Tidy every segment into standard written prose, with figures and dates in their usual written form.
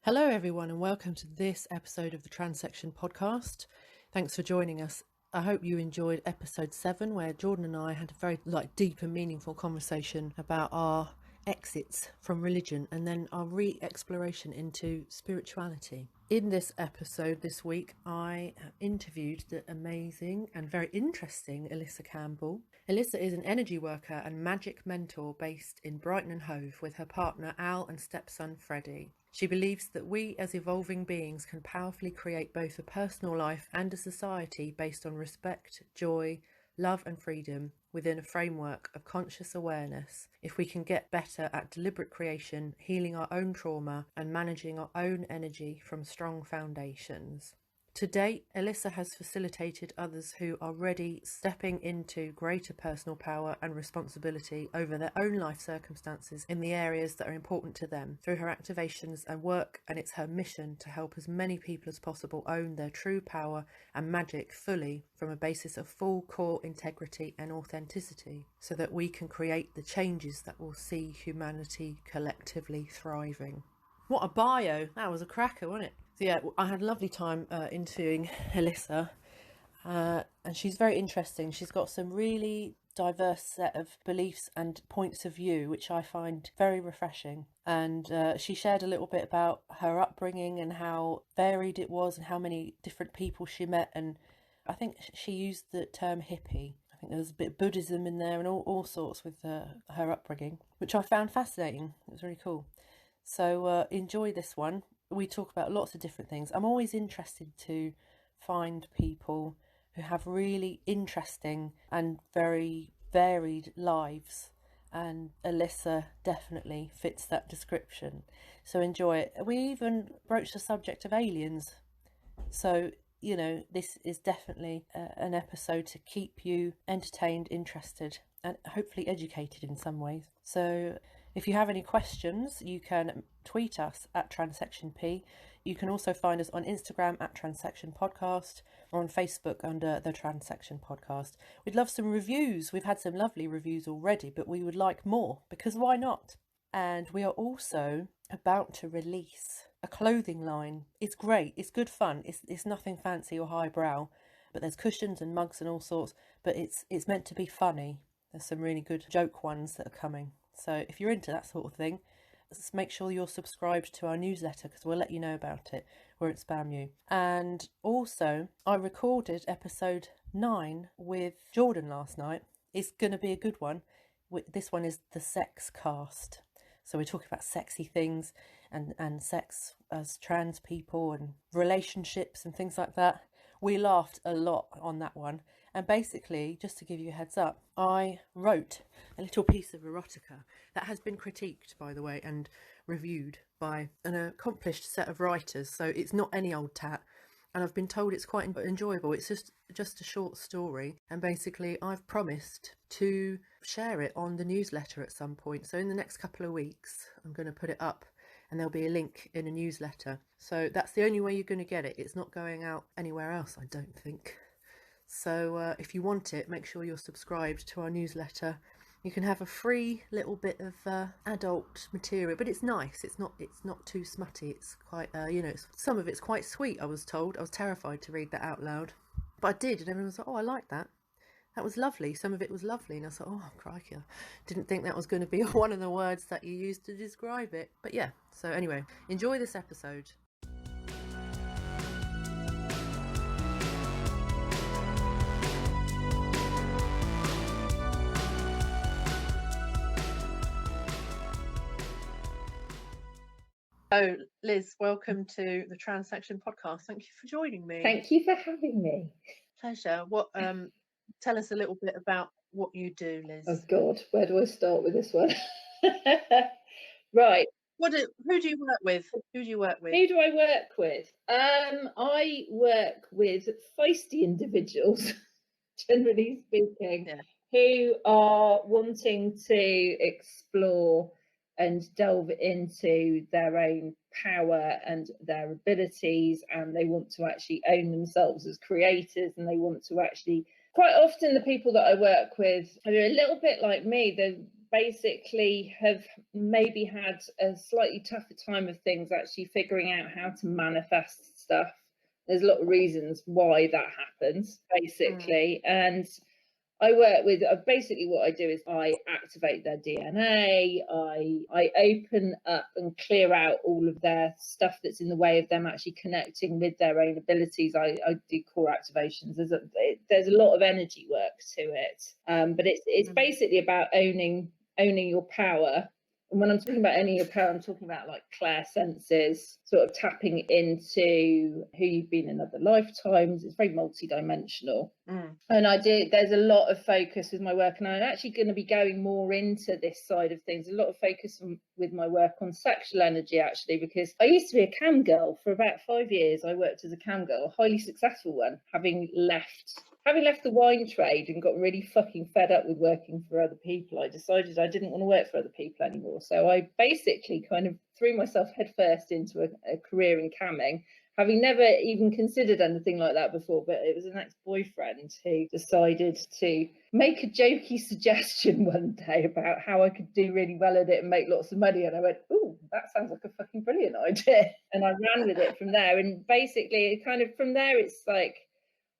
Hello, everyone, and welcome to this episode of the Transection podcast. Thanks for joining us. I hope you enjoyed episode 7, where Jordan and I had a very deep and meaningful conversation about our exits from religion and then our re-exploration into spirituality. In this episode this week, I interviewed the amazing and very interesting Ellyssa Campbell. Ellyssa is an energy worker and magic mentor based in Brighton and Hove with her partner Al and stepson Freddie. She believes that we as evolving beings can powerfully create both a personal life and a society based on respect, joy, love and freedom within a framework of conscious awareness if we can get better at deliberate creation, healing our own trauma and managing our own energy from strong foundations. To date, Ellyssa has facilitated others who are ready stepping into greater personal power and responsibility over their own life circumstances in the areas that are important to them through her activations and work, and it's her mission to help as many people as possible own their true power and magic fully from a basis of full core integrity and authenticity so that we can create the changes that will see humanity collectively thriving. What a bio! That was a cracker, wasn't it? So yeah, I had a lovely time interviewing Ellyssa, and she's very interesting. She's got some really diverse set of beliefs and points of view, which I find very refreshing. And she shared a little bit about her upbringing and how varied it was and how many different people she met. And I think she used the term hippie. I think there was a bit of Buddhism in there and all sorts with her upbringing, which I found fascinating. It was really cool. So enjoy this one. We talk about lots of different things. I'm always interested to find people who have really interesting and very varied lives, and Ellyssa definitely fits that description. So enjoy it. We even broached the subject of aliens. So, you know, this is definitely an episode to keep you entertained, interested, and hopefully educated in some ways. So if you have any questions, you can tweet us at TransectionP. You can also find us on Instagram at Transection Podcast or on Facebook under the Transection Podcast. We'd love some reviews. We've had some lovely reviews already, but we would like more, because why not? And we are also about to release a clothing line. It's great. It's good fun. It's nothing fancy or highbrow, but there's cushions and mugs and all sorts, but it's meant to be funny. There's some really good joke ones that are coming. So if you're into that sort of thing, just make sure you're subscribed to our newsletter, because we'll let you know about it. We won't spam you. And also, I recorded episode 9 with Jordan last night. It's going to be a good one. This one is the sex cast. So we're talking about sexy things and sex as trans people and relationships and things like that. We laughed a lot on that one. And basically, just to give you a heads up, I wrote a little piece of erotica that has been critiqued, by the way, and reviewed by an accomplished set of writers. So it's not any old tat. And I've been told it's quite enjoyable. It's just a short story. And basically, I've promised to share it on the newsletter at some point. So in the next couple of weeks, I'm going to put it up and there'll be a link in a newsletter. So that's the only way you're going to get it. It's not going out anywhere else, I don't think. So if you want it, make sure you're subscribed to our newsletter. You can have a free little bit of adult material, but it's nice. It's not too smutty. It's quite, some of it's quite sweet, I was told. I was terrified to read that out loud. But I did, and everyone was like, oh, I like that. That was lovely. Some of it was lovely. And I thought, oh, crikey. I didn't think that was going to be one of the words that you used to describe it. But yeah, so anyway, enjoy this episode. So, Liz, welcome to the Transection podcast. Thank you for joining me. Thank you for having me. Pleasure. Tell us a little bit about what you do, Liz. Oh God, where do I start with this one? Right. Who do you work with? Who do I work with? I work with feisty individuals, generally speaking, who are wanting to explore and delve into their own power and their abilities, and they want to actually own themselves as creators, and they want to actually, quite often the people that I work with are a little bit like me. They're basically have maybe had a slightly tougher time of things actually figuring out how to manifest stuff. There's a lot of reasons why that happens, basically. And I work with, basically what I do is I activate their DNA, I open up and clear out all of their stuff that's in the way of them actually connecting with their own abilities. I do core activations. There's a lot of energy work to it, but it's basically about owning your power. And when I'm talking about owning your power, I'm talking about like clair senses, sort of tapping into who you've been in other lifetimes. It's very multidimensional. And there's a lot of focus with my work, and I'm actually going to be going more into this side of things. A lot of focus with my work on sexual energy, actually, because I used to be a cam girl for about 5 years. I worked as a cam girl, a highly successful one, having left the wine trade and got really fucking fed up with working for other people. I decided I didn't want to work for other people anymore. So I basically kind of threw myself headfirst into a career in camming, having never even considered anything like that before. But it was an ex-boyfriend who decided to make a jokey suggestion one day about how I could do really well at it and make lots of money. And I went, "Ooh, that sounds like a fucking brilliant idea." And I ran with it from there. And basically, kind of from there, it's like,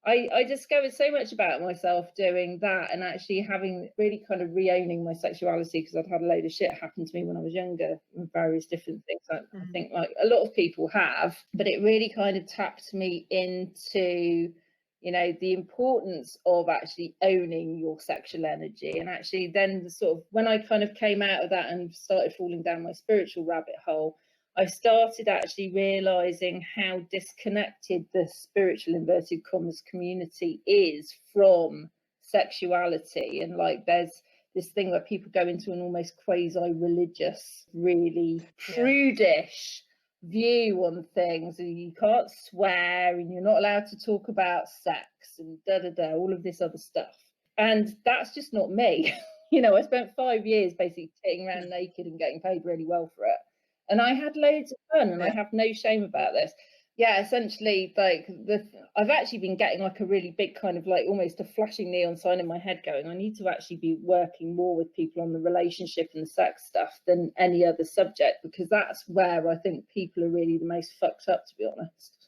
I discovered so much about myself doing that, and actually having really kind of re-owning my sexuality, because I'd had a load of shit happen to me when I was younger and various different things. I think like a lot of people have, but it really kind of tapped me into, you know, the importance of actually owning your sexual energy. And actually then sort of when I kind of came out of that and started falling down my spiritual rabbit hole, I started actually realizing how disconnected the spiritual inverted commas community is from sexuality. And like there's this thing where people go into an almost quasi-religious, really prudish view on things, and you can't swear and you're not allowed to talk about sex and all of this other stuff. And that's just not me. You know, I spent 5 years basically sitting around naked and getting paid really well for it. And I had loads of fun, and I have no shame about this. Yeah, essentially, like I've actually been getting like a really big kind of like almost a flashing neon sign in my head going, I need to actually be working more with people on the relationship and the sex stuff than any other subject, because that's where I think people are really the most fucked up, to be honest.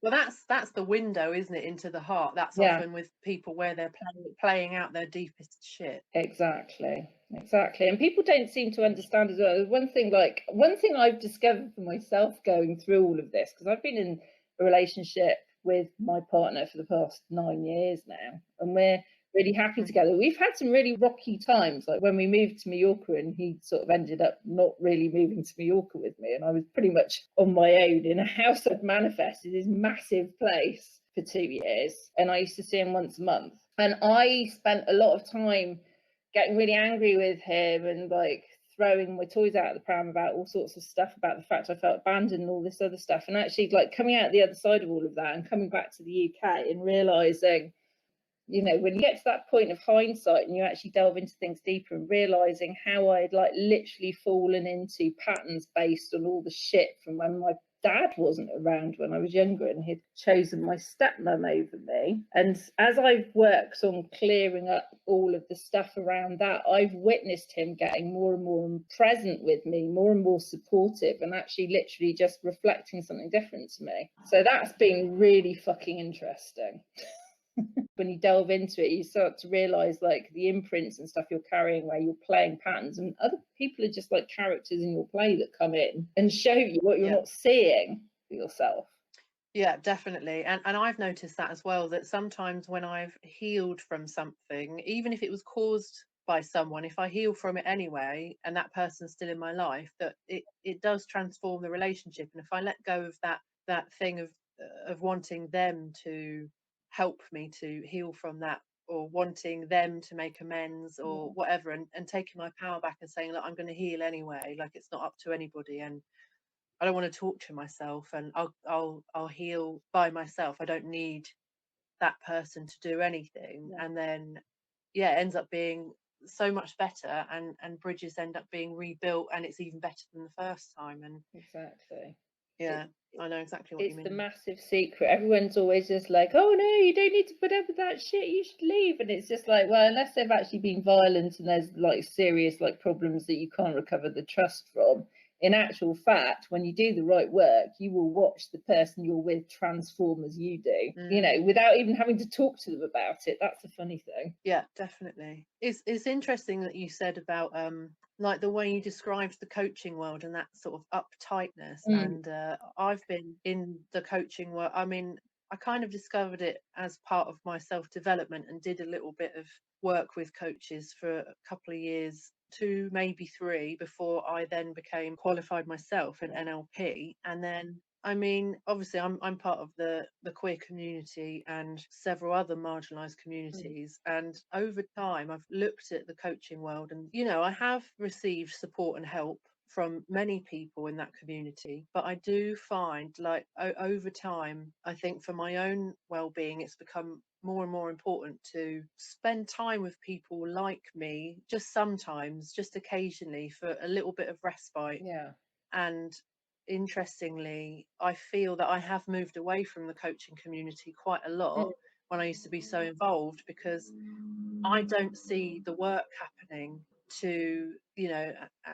Well, that's the window, isn't it, into the heart? That's often with people where they're playing out their deepest shit. Exactly. And people don't seem to understand as well. One thing I've discovered for myself going through all of this, because I've been in a relationship with my partner for the past 9 years now, and we're really happy together. We've had some really rocky times, like when we moved to Mallorca, and he sort of ended up not really moving to Mallorca with me, and I was pretty much on my own in a house I'd manifested, this massive place, for 2 years, and I used to see him once a month. And I spent a lot of time getting really angry with him and like throwing my toys out of the pram about all sorts of stuff, about the fact I felt abandoned and all this other stuff. And actually like coming out the other side of all of that and coming back to the UK and realizing, you know, when you get to that point of hindsight and you actually delve into things deeper and realizing how I'd like literally fallen into patterns based on all the shit from when my dad wasn't around when I was younger, and he'd chosen my stepmom over me. And as I've worked on clearing up all of the stuff around that, I've witnessed him getting more and more present with me, more and more supportive, and actually literally just reflecting something different to me. So that's been really fucking interesting. When you delve into it, you start to realize like the imprints and stuff you're carrying, where you're playing patterns, and other people are just like characters in your play that come in and show you what you're not seeing for yourself. Yeah, definitely. And I've noticed that as well, that sometimes when I've healed from something, even if it was caused by someone, if I heal from it anyway and that person's still in my life, that it does transform the relationship. And if I let go of that thing of wanting them to help me to heal from that, or wanting them to make amends or whatever, and taking my power back and saying, look, I'm going to heal anyway, like it's not up to anybody, and I don't want to torture myself, and I'll heal by myself. I don't need that person to do anything. And then it ends up being so much better, and bridges end up being rebuilt, and it's even better than the first time. And exactly. Yeah, I know exactly what you mean. It's the massive secret. Everyone's always just like, oh no, you don't need to put up with that shit, you should leave. And it's just like, well, unless they've actually been violent and there's like serious like problems that you can't recover the trust from, in actual fact, when you do the right work, you will watch the person you're with transform as you do, you know, without even having to talk to them about it. That's the funny thing. Yeah, definitely. It's interesting that you said about like the way you described the coaching world and that sort of uptightness. And I've been in the coaching world. I mean, I kind of discovered it as part of my self-development and did a little bit of work with coaches for a couple of years, 2 maybe 3, before I then became qualified myself in NLP. And then, I mean, obviously I'm part of the queer community and several other marginalised communities. And over time, I've looked at the coaching world and, you know, I have received support and help from many people in that community. But I do find, like, over time, I think for my own well-being, it's become more and more important to spend time with people like me, just sometimes, just occasionally, for a little bit of respite. Yeah. And interestingly, I feel that I have moved away from the coaching community quite a lot when I used to be so involved, because I don't see the work happening to, you know,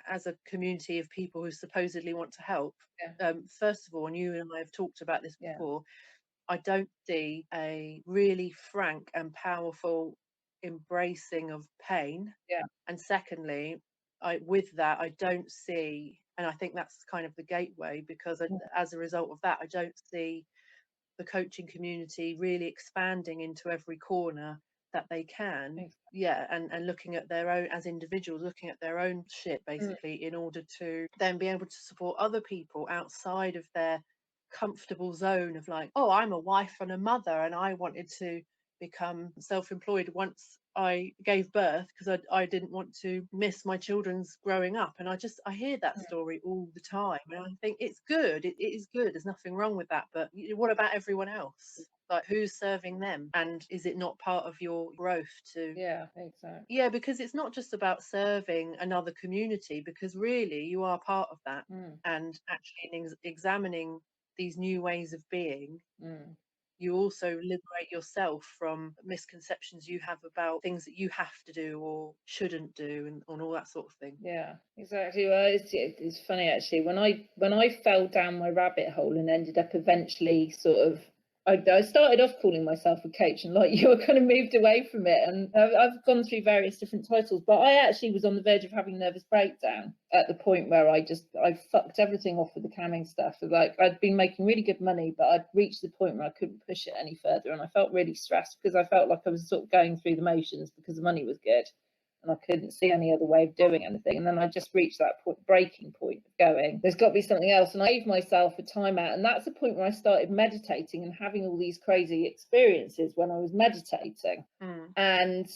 as a community of people who supposedly want to help. First of all, and you and I have talked about this before, I don't see a really frank and powerful embracing of pain. And secondly, with that, I don't see, and I think that's kind of the gateway, because as a result of that, I don't see the coaching community really expanding into every corner that they can. And looking at their own, as individuals, looking at their own shit basically, in order to then be able to support other people outside of their comfortable zone of, like, oh, I'm a wife and a mother and I wanted to become self-employed once I gave birth because I didn't want to miss my children's growing up. And I hear that story all the time, and I think it's good. It is good. There's nothing wrong with that. But what about everyone else? Like, who's serving them? And is it not part of your growth to? Yeah, exactly. Yeah, because it's not just about serving another community, because really you are part of that. And actually in examining these new ways of being, you also liberate yourself from misconceptions you have about things that you have to do or shouldn't do, and all that sort of thing. Yeah, exactly. Well, it's funny actually. When I fell down my rabbit hole and ended up eventually sort of, I started off calling myself a coach, and like you, I kind of moved away from it, and I've gone through various different titles. But I actually was on the verge of having a nervous breakdown at the point where I fucked everything off with the camming stuff. Like, I'd been making really good money, but I'd reached the point where I couldn't push it any further, and I felt really stressed because I felt like I was sort of going through the motions because the money was good. And I couldn't see any other way of doing anything. And then I just reached that breaking point of going, there's got to be something else. And I gave myself a timeout. And that's the point where I started meditating and having all these crazy experiences when I was meditating. And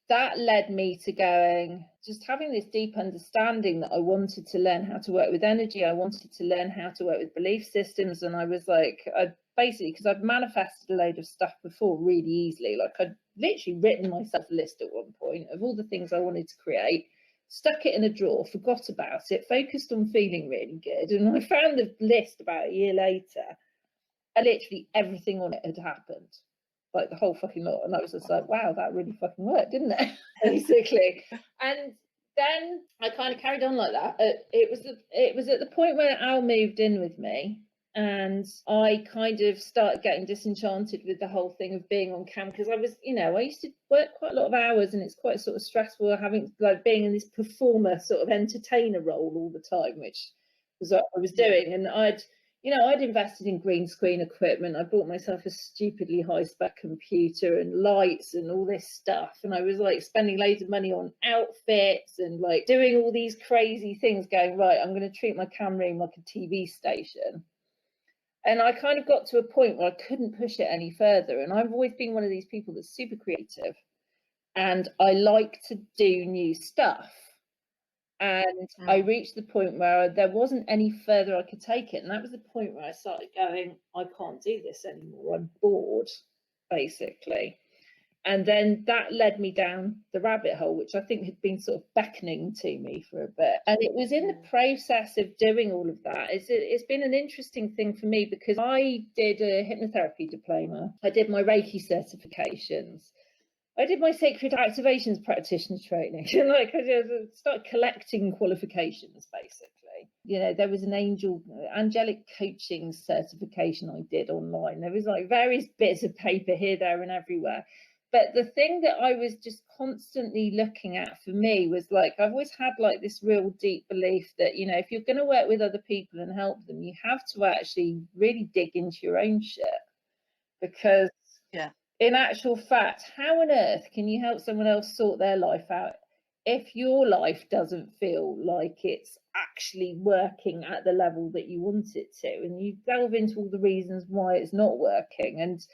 that led me to going, just having this deep understanding that I wanted to learn how to work with energy. I wanted to learn how to work with belief systems. And I was like, basically, because I've manifested a load of stuff before really easily. Like, I'd literally written myself a list at one point of all the things I wanted to create, stuck it in a drawer, forgot about it, focused on feeling really good. And I found the list about a year later, and literally everything on it had happened. Like, the whole fucking lot. And I was just like, wow, that really fucking worked, didn't it? Basically. And then I kind of carried on like that. It was at the point where Al moved in with me, and I kind of started getting disenchanted with the whole thing of being on cam, because I was, you know, I used to work quite a lot of hours, and it's quite sort of stressful having, like, being in this performer sort of entertainer role all the time, which was what I was doing. And I'd invested in green screen equipment. I bought myself a stupidly high spec computer and lights and all this stuff. And I was like spending loads of money on outfits and like doing all these crazy things, going, right, I'm going to treat my camera room like a TV station. And I kind of got to a point where I couldn't push it any further. And I've always been one of these people that's super creative, and I like to do new stuff. And I reached the point where there wasn't any further I could take it. And that was the point where I started going, I can't do this anymore. I'm bored, basically. And then that led me down the rabbit hole, which I think had been sort of beckoning to me for a bit. And it was in the process of doing all of that. It's been an interesting thing for me because I did a hypnotherapy diploma. I did my Reiki certifications. I did my sacred activations practitioner training. Like I started collecting qualifications, basically. There was an angelic coaching certification I did online. There was like various bits of paper here, there, and everywhere. But the thing that I was just constantly looking at for me was like, I've always had like this real deep belief that, if you're going to work with other people and help them, you have to actually really dig into your own shit. Because in actual fact, how on earth can you help someone else sort their life out if your life doesn't feel like it's actually working at the level that you want it to? And you delve into all the reasons why it's not working. And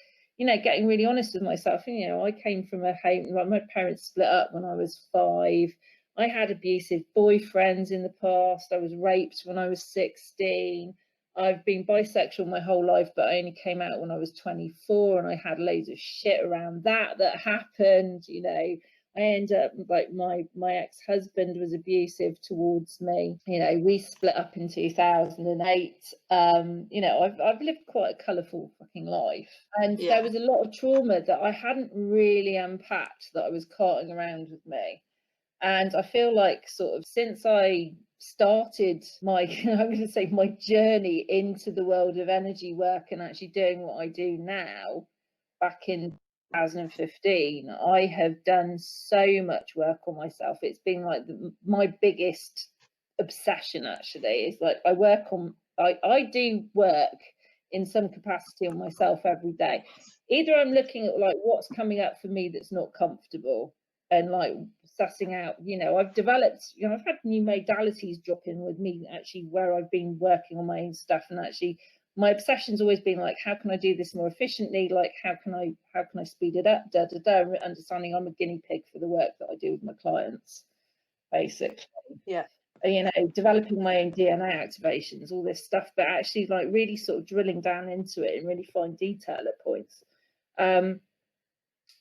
getting really honest with myself. I came from a home, like my parents split up when I was 5. I had abusive boyfriends in the past. I was raped when I was 16. I've been bisexual my whole life, but I only came out when I was 24, and I had loads of shit around that happened. I ended up like my ex-husband was abusive towards me. We split up in 2008. I've lived quite a colourful fucking life, and there was a lot of trauma that I hadn't really unpacked that I was carting around with me. And I feel like sort of since I started my I'm going to say my journey into the world of energy work and actually doing what I do now, back in 2015, I have done so much work on myself. It's been like my biggest obsession, actually. Is like I do work in some capacity on myself every day. Either I'm looking at like what's coming up for me that's not comfortable, and like sussing out, I've developed, I've had new modalities drop in with me actually, where I've been working on my own stuff. And actually my obsession's always been like, how can I do this more efficiently? Like, how can I speed it up? Understanding I'm a guinea pig for the work that I do with my clients, basically. Developing my own DNA activations, all this stuff, but actually like really sort of drilling down into it in really fine detail at points.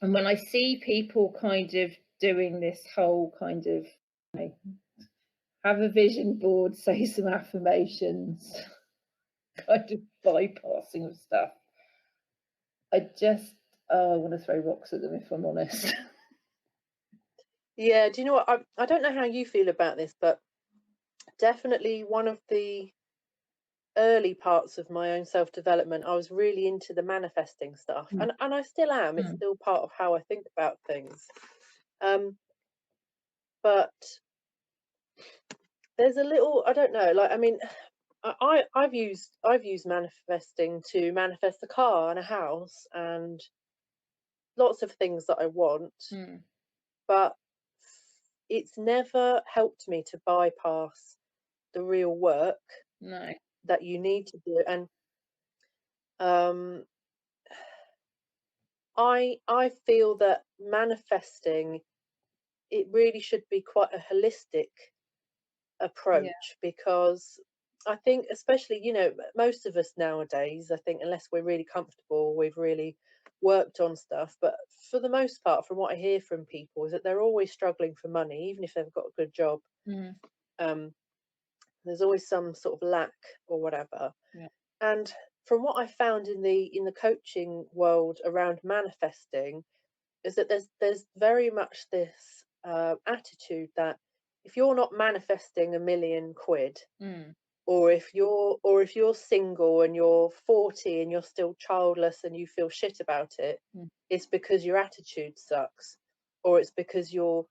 And when I see people kind of doing this whole kind of have a vision board, say some affirmations, kind of bypassing of stuff, I want to throw rocks at them, if I'm honest. Yeah, do you know what? I don't know how you feel about this, but definitely one of the early parts of my own self-development, I was really into the manifesting stuff, and I still am. It's still part of how I think about things. But there's a little, I don't know, like, I mean, I've used manifesting to manifest a car and a house and lots of things that I want, but it's never helped me to bypass the real work that you need to do. And I feel that manifesting, it really should be quite a holistic approach, because I think, especially, most of us nowadays, I think, unless we're really comfortable, we've really worked on stuff, but for the most part, from what I hear from people, is that they're always struggling for money, even if they've got a good job. There's always some sort of lack or whatever. And from what I found in the coaching world around manifesting, is that there's very much this attitude that if you're not manifesting £1 million, or if you're single and you're 40 and you're still childless and you feel shit about it, it's because your attitude sucks, or it's because you're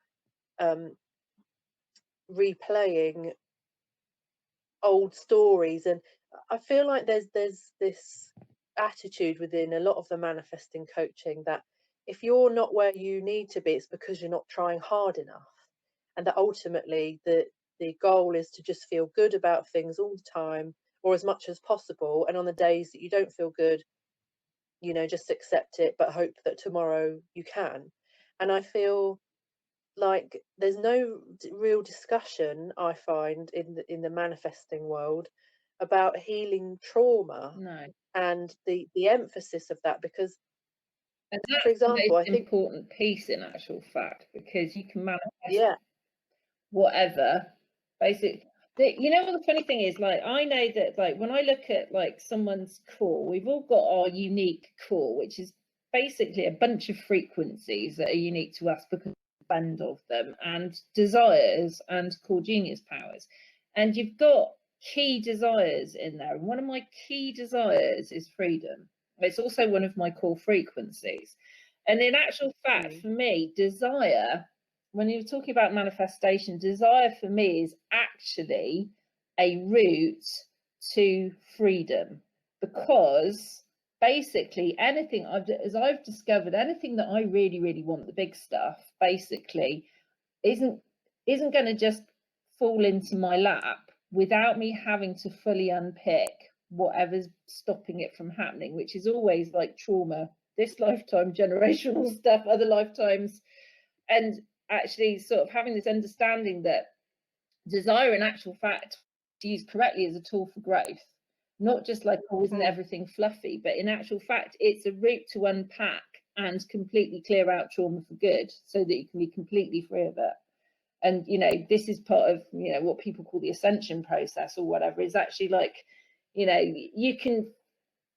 replaying old stories. And I feel like there's this attitude within a lot of the manifesting coaching that if you're not where you need to be, it's because you're not trying hard enough, and that ultimately the goal is to just feel good about things all the time, or as much as possible, and on the days that you don't feel good, just accept it, but hope that tomorrow you can. And I feel like there's no real discussion, I find, in the manifesting world about healing trauma and the emphasis of that, because And that's For example, the I most think, important piece in actual fact, because you can manifest whatever. Basically, you know what the funny thing is, like, I know that, like, when I look at like someone's core, we've all got our unique core, which is basically a bunch of frequencies that are unique to us because of the blend of them, and desires and core genius powers. And you've got key desires in there, and one of my key desires is freedom. It's also one of my core frequencies. And in actual fact, for me, desire, when you're talking about manifestation, desire for me is actually a route to freedom, because basically anything as I've discovered, anything that I really, really want, the big stuff, basically isn't going to just fall into my lap without me having to fully unpick whatever's stopping it from happening, which is always like trauma, this lifetime, generational stuff, other lifetimes. And actually sort of having this understanding that desire, in actual fact, to use correctly, is a tool for growth. Not just like, oh, isn't everything fluffy, but in actual fact, it's a route to unpack and completely clear out trauma for good, so that you can be completely free of it. And, you know, this is part of, you know, what people call the ascension process or whatever, is actually like, you know, you can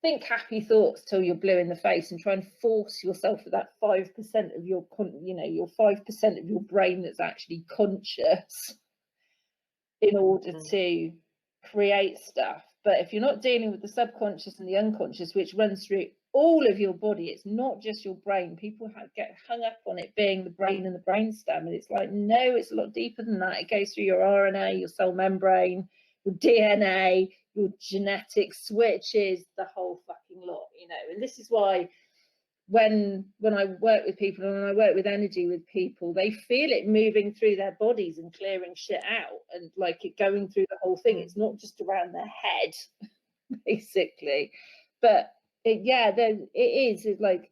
think happy thoughts till you're blue in the face and try and force yourself at that 5% of your, you know, your 5% of your brain that's actually conscious in order to create stuff. But if you're not dealing with the subconscious and the unconscious, which runs through all of your body, it's not just your brain. People get hung up on it being the brain and the brainstem, and it's like, no, it's a lot deeper than that. It goes through your RNA, your cell membrane, your DNA, your genetic switches, the whole fucking lot, you know. And this is why when I work with people, and I work with energy with people, they feel it moving through their bodies and clearing shit out, and like it going through the whole thing. It's not just around their head, basically. But it is. It's like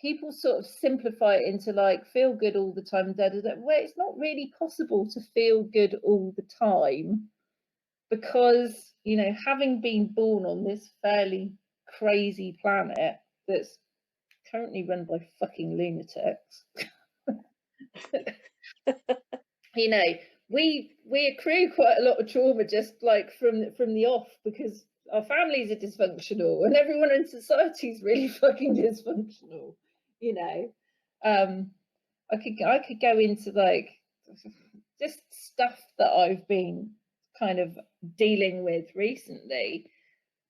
people sort of simplify it into like feel good all the time, where it's not really possible to feel good all the time, because, you know, having been born on this fairly crazy planet that's currently run by fucking lunatics, you know, we accrue quite a lot of trauma just like from the off, because our families are dysfunctional and everyone in society is really fucking dysfunctional, you know. I could go into like just stuff that I've been kind of dealing with recently,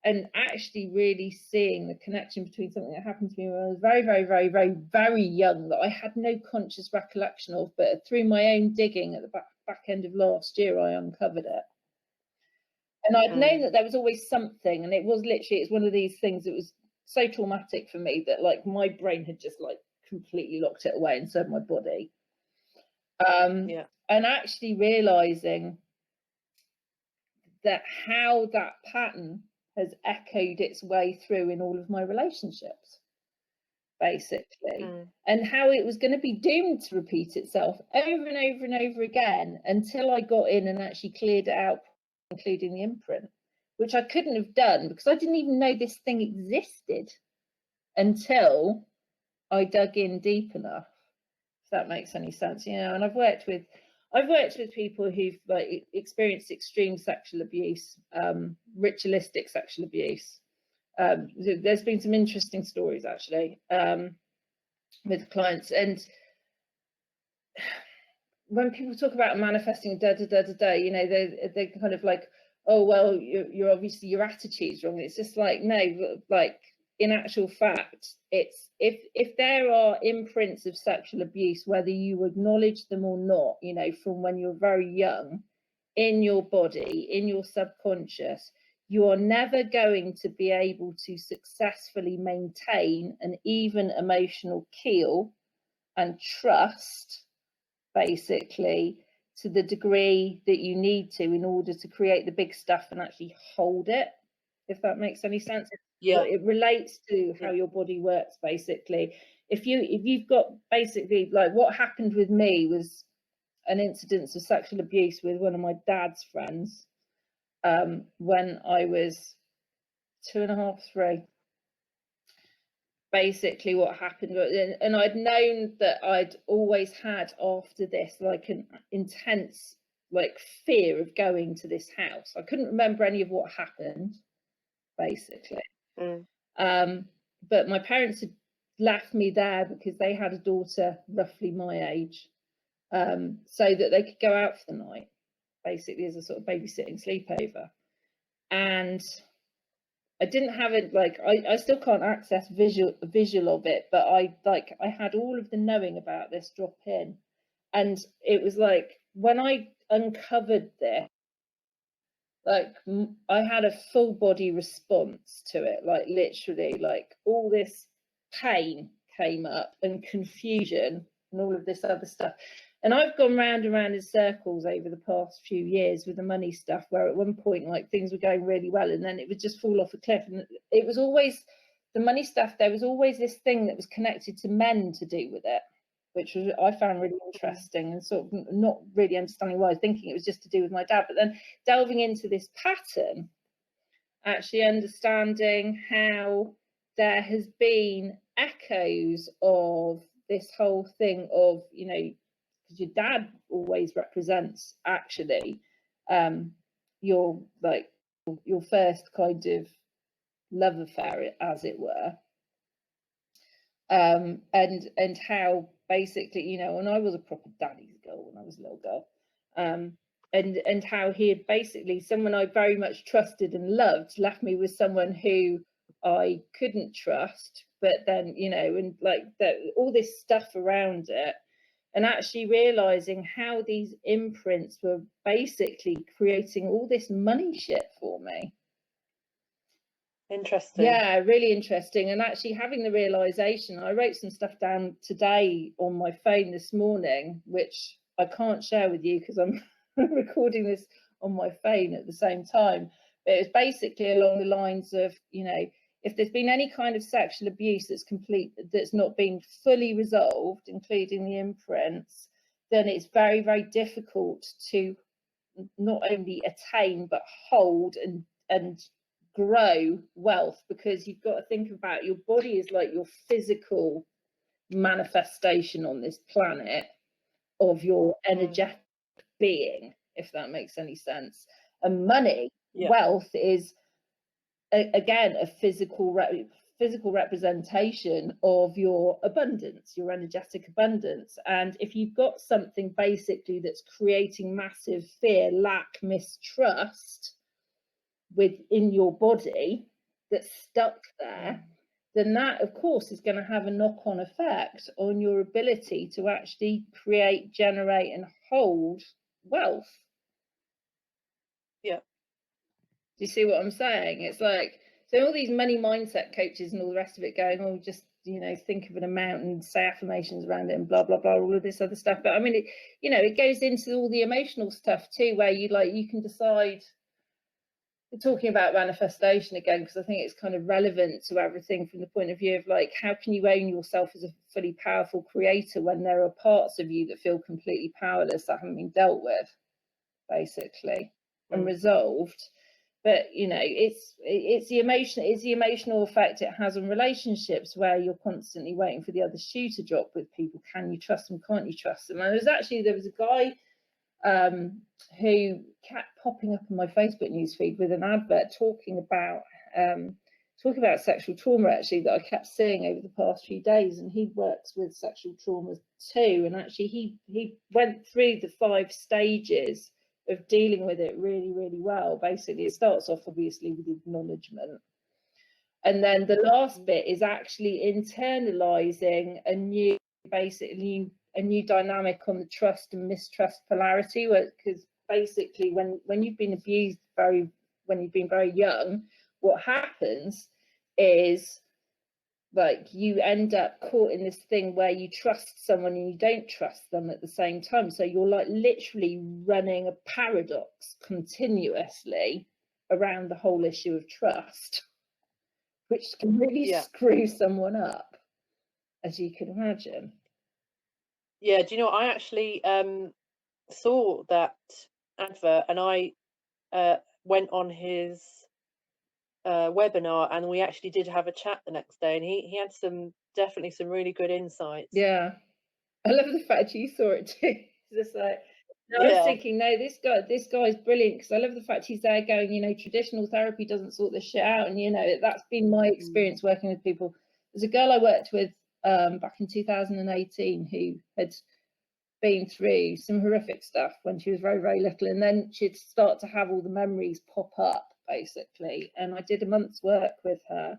and actually really seeing the connection between something that happened to me when I was very, very, very, very, very young, that I had no conscious recollection of, but through my own digging at the back end of last year, I uncovered it. And I'd known that there was always something, and it was literally, it's one of these things that was so traumatic for me that like my brain had just like completely locked it away inside my body. And actually realizing that how that pattern has echoed its way through in all of my relationships, basically, and how it was going to be doomed to repeat itself over and over and over again until I got in and actually cleared it out, including the imprint, which I couldn't have done because I didn't even know this thing existed until I dug in deep enough, if that makes any sense, you know. And I've worked with people who've like experienced extreme sexual abuse, ritualistic sexual abuse. There's been some interesting stories actually with clients, and when people talk about manifesting you know, they're kind of like, oh well, you're obviously your attitude's wrong. It's just like, no, like in actual fact, it's if there are imprints of sexual abuse, whether you acknowledge them or not, you know, from when you're very young, in your body, in your subconscious, you are never going to be able to successfully maintain an even emotional keel and trust, basically, to the degree that you need to in order to create the big stuff and actually hold it, if that makes any sense. It relates to how your body works, basically. If you've got basically, like, what happened with me was an incidence of sexual abuse with one of my dad's friends when I was 2.5, 3. basically what happened, and I'd known that I'd always had after this like an intense like fear of going to this house. I couldn't remember any of what happened, basically. But my parents had left me there because they had a daughter roughly my age, so that they could go out for the night, basically as a sort of babysitting sleepover. And I didn't have it, like I still can't access visual of it, but I had all of the knowing about this drop in, and it was like when I uncovered this, like I had a full body response to it, like literally, like all this pain came up and confusion and all of this other stuff. And I've gone round and round in circles over the past few years with the money stuff, where at one point like things were going really well and then it would just fall off a cliff. And it was always the money stuff, there was always this thing that was connected to men to do with it, which was, I found really interesting, and sort of not really understanding why I was thinking it was just to do with my dad. But then delving into this pattern, actually understanding how there has been echoes of this whole thing of, you know, because your dad always represents actually your like your first kind of love affair, as it were, and how basically, you know, and I was a proper daddy's girl when I was a little girl, and how he had basically, someone I very much trusted and loved, left me with someone who I couldn't trust, but then, you know, and like that, all this stuff around it. And actually realizing how these imprints were basically creating all this money shit for me. Interesting. Yeah, really interesting. And actually having the realization, I wrote some stuff down today on my phone this morning, which I can't share with you because I'm recording this on my phone at the same time. But it was basically along the lines of, you know, if there's been any kind of sexual abuse that's not been fully resolved, including the imprints, then it's very, very difficult to not only attain but hold and grow wealth, because you've got to think about your body is like your physical manifestation on this planet of your energetic being, if that makes any sense. And money, wealth is again a physical representation of your abundance, your energetic abundance. And if you've got something basically that's creating massive fear, lack, mistrust within your body that's stuck there, then that of course is going to have a knock-on effect on your ability to actually create, generate and hold wealth. Yeah. Do you see what I'm saying? It's like, so all these money mindset coaches and all the rest of it going, oh, just, you know, think of an amount and say affirmations around it and blah, blah, blah, all of this other stuff. But I mean, it, you know, it goes into all the emotional stuff too, where you like, you can decide, we're talking about manifestation again, because I think it's kind of relevant to everything from the point of view of like, how can you own yourself as a fully powerful creator when there are parts of you that feel completely powerless, that haven't been dealt with, basically, and resolved. But you know, it's the emotional effect it has on relationships, where you're constantly waiting for the other shoe to drop with people. Can you trust them? Can't you trust them? And there was a guy who kept popping up on my Facebook newsfeed with an advert talking about sexual trauma, actually, that I kept seeing over the past few days. And he works with sexual trauma too, and actually he went through the 5 stages of dealing with it really, really well. Basically, it starts off obviously with acknowledgement, and then the last bit is actually internalizing a new dynamic on the trust and mistrust polarity. Because basically, when you've been abused when you've been very young, what happens is like you end up caught in this thing where you trust someone and you don't trust them at the same time. So you're like literally running a paradox continuously around the whole issue of trust, which can really screw someone up, as you can imagine. Yeah, do you know, I actually saw that advert, and I went on his webinar, and we actually did have a chat the next day, and he had definitely some really good insights. Yeah, I love the fact you saw it too. It's just like, I was thinking, no, this guy's brilliant, because I love the fact he's there going, you know, traditional therapy doesn't sort this shit out, and you know, that's been my experience working with people. There's a girl I worked with back in 2018 who had been through some horrific stuff when she was very, very little, and then she'd start to have all the memories pop up, basically. And I did a month's work with her,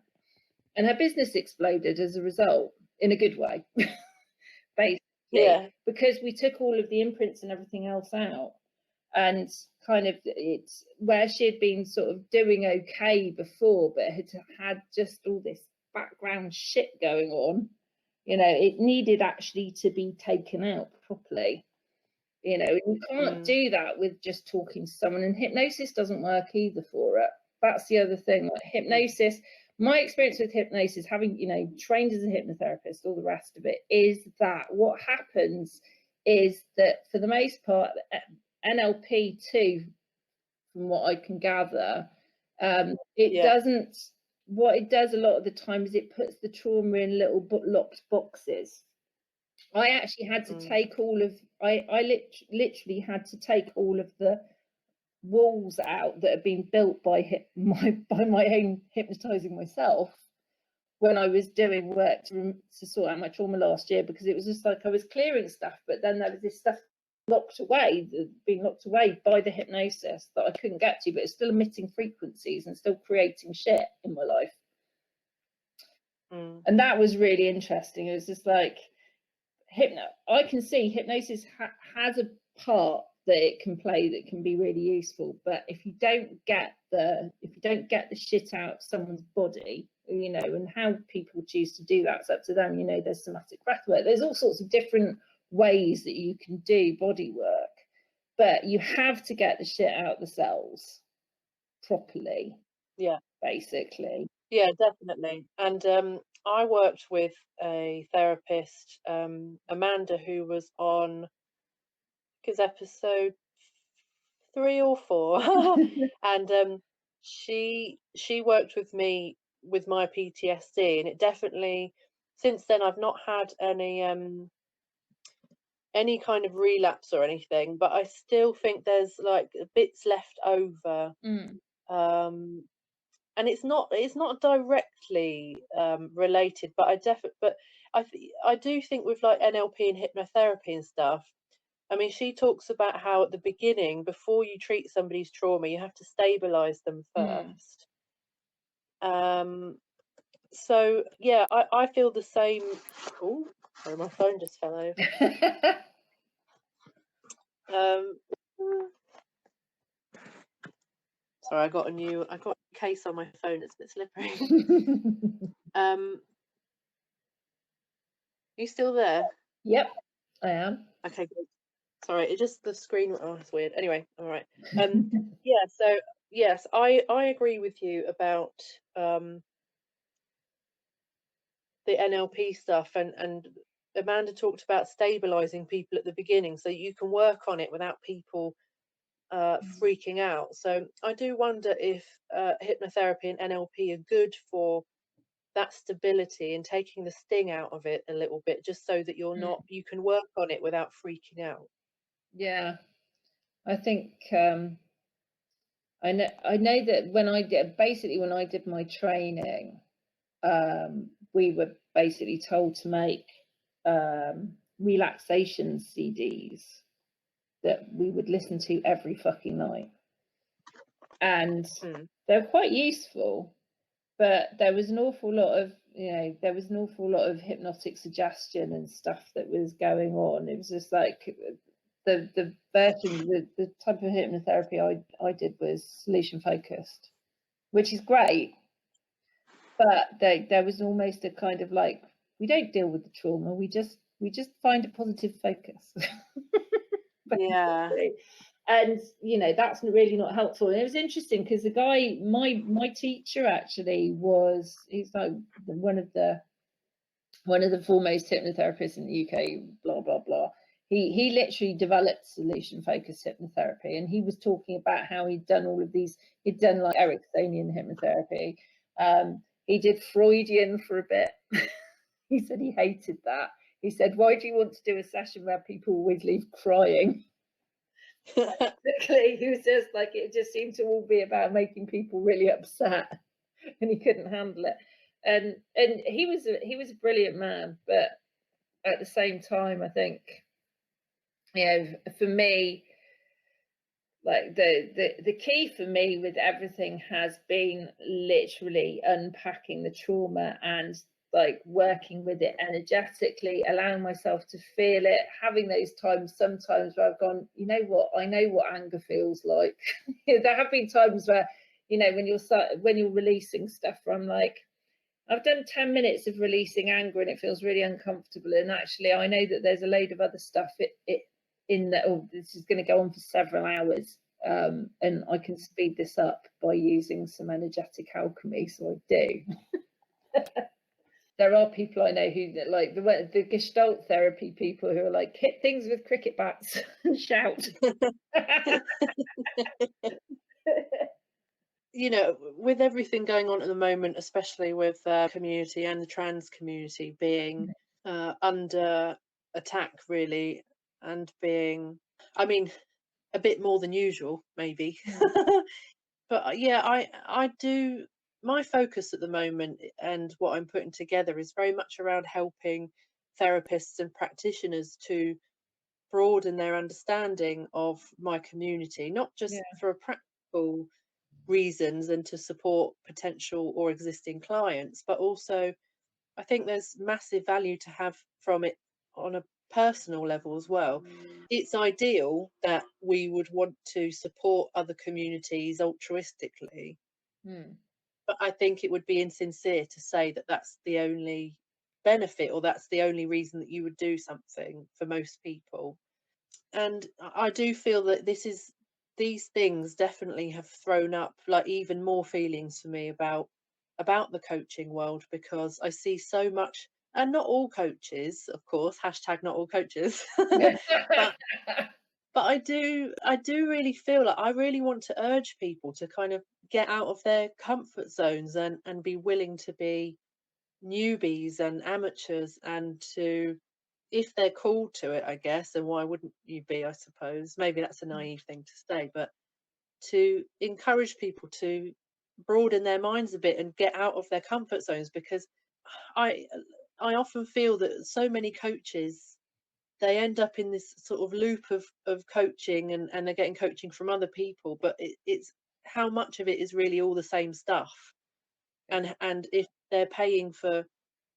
and her business exploded as a result, in a good way. Basically, because we took all of the imprints and everything else out, and kind of it's where she had been sort of doing okay before, but had just all this background shit going on. You know, it needed actually to be taken out properly. You know, you can't do that with just talking to someone, and hypnosis doesn't work either for it. That's the other thing. Like hypnosis, my experience with hypnosis, having, you know, trained as a hypnotherapist, all the rest of it, is that what happens is that for the most part, NLP too, from what I can gather, it doesn't. What it does a lot of the time is it puts the trauma in little locked boxes. I actually had to take all of, I literally had to take all of the walls out that had been built by my own hypnotizing myself when I was doing work to sort out my trauma last year, because it was just like I was clearing stuff, but then there was this stuff being locked away by the hypnosis that I couldn't get to, but it's still emitting frequencies and still creating shit in my life. And that was really interesting. It was just like, I can see hypnosis has a part that it can play that can be really useful, but if you don't get the shit out of someone's body, you know, and how people choose to do that's up to them. You know, there's somatic breath work, there's all sorts of different ways that you can do body work, but you have to get the shit out of the cells properly. Basically. Yeah, definitely. And I worked with a therapist, Amanda, who was on his episode 3 or 4, and she worked with me with my PTSD, and it definitely, since then I've not had any kind of relapse or anything, but I still think there's like bits left over. And it's not directly related, but I do think with like NLP and hypnotherapy and stuff, I mean, she talks about how at the beginning, before you treat somebody's trauma, you have to stabilize them first. So yeah, I feel the same. Oh, sorry, my phone just fell over. Sorry, I got a case on my phone. It's a bit slippery. You still there? Yep, I am. Okay, good. Sorry, it just the screen. Oh, it's weird. Anyway, all right. Yeah. So yes, I agree with you about the NLP stuff, and Amanda talked about stabilizing people at the beginning, so you can work on it without people freaking out. So I do wonder if hypnotherapy and NLP are good for that stability and taking the sting out of it a little bit, just so that you can work on it without freaking out. Yeah, I think I know that when I did my training, we were basically told to make relaxation CDs that we would listen to every fucking night, and they're quite useful, but there was an awful lot of hypnotic suggestion and stuff that was going on. It was just like the version, the type of hypnotherapy I did was solution focused, which is great, but there was almost a kind of like, we don't deal with the trauma, we just find a positive focus. Yeah. And you know, that's really not helpful. And it was interesting because the guy, my teacher actually he's like one of the foremost hypnotherapists in the UK, blah blah blah. he literally developed solution focused hypnotherapy, and he was talking about how he'd done all of these. He'd done like Ericksonian hypnotherapy. He did Freudian for a bit. He said he hated that. He said, "Why do you want to do a session where people always leave crying?" Basically, he was just like, it just seemed to all be about making people really upset, and he couldn't handle it. And he was a brilliant man, but at the same time, I think, you know, for me, like the key for me with everything has been literally unpacking the trauma and like working with it energetically, allowing myself to feel it, having those times sometimes where I've gone, you know what, I know what anger feels like. There have been times where, you know, when you're releasing stuff where I'm like, I've done 10 minutes of releasing anger and it feels really uncomfortable, and actually I know that there's a load of other stuff in that, oh, this is going to go on for several hours, and I can speed this up by using some energetic alchemy, so I do. There are people I know who like the Gestalt therapy people who are like, hit things with cricket bats and shout. You know, with everything going on at the moment, especially with the community and the trans community being under attack, really, and being, I mean, a bit more than usual, maybe. But yeah, I do. My focus at the moment and what I'm putting together is very much around helping therapists and practitioners to broaden their understanding of my community, not just for a practical reasons and to support potential or existing clients, but also I think there's massive value to have from it on a personal level as well. It's ideal that we would want to support other communities altruistically, but I think it would be insincere to say that that's the only benefit or that's the only reason that you would do something for most people. And I do feel that these things definitely have thrown up like even more feelings for me about the coaching world, because I see so much, and not all coaches, of course, hashtag not all coaches, but I do really feel like I really want to urge people to kind of get out of their comfort zones and be willing to be newbies and amateurs, and to, if they're called to it, I guess, and why wouldn't you be, I suppose, maybe that's a naive thing to say, but to encourage people to broaden their minds a bit and get out of their comfort zones, because I often feel that so many coaches, they end up in this sort of loop of coaching, and they're getting coaching from other people, but it's how much of it is really all the same stuff. And if they're paying for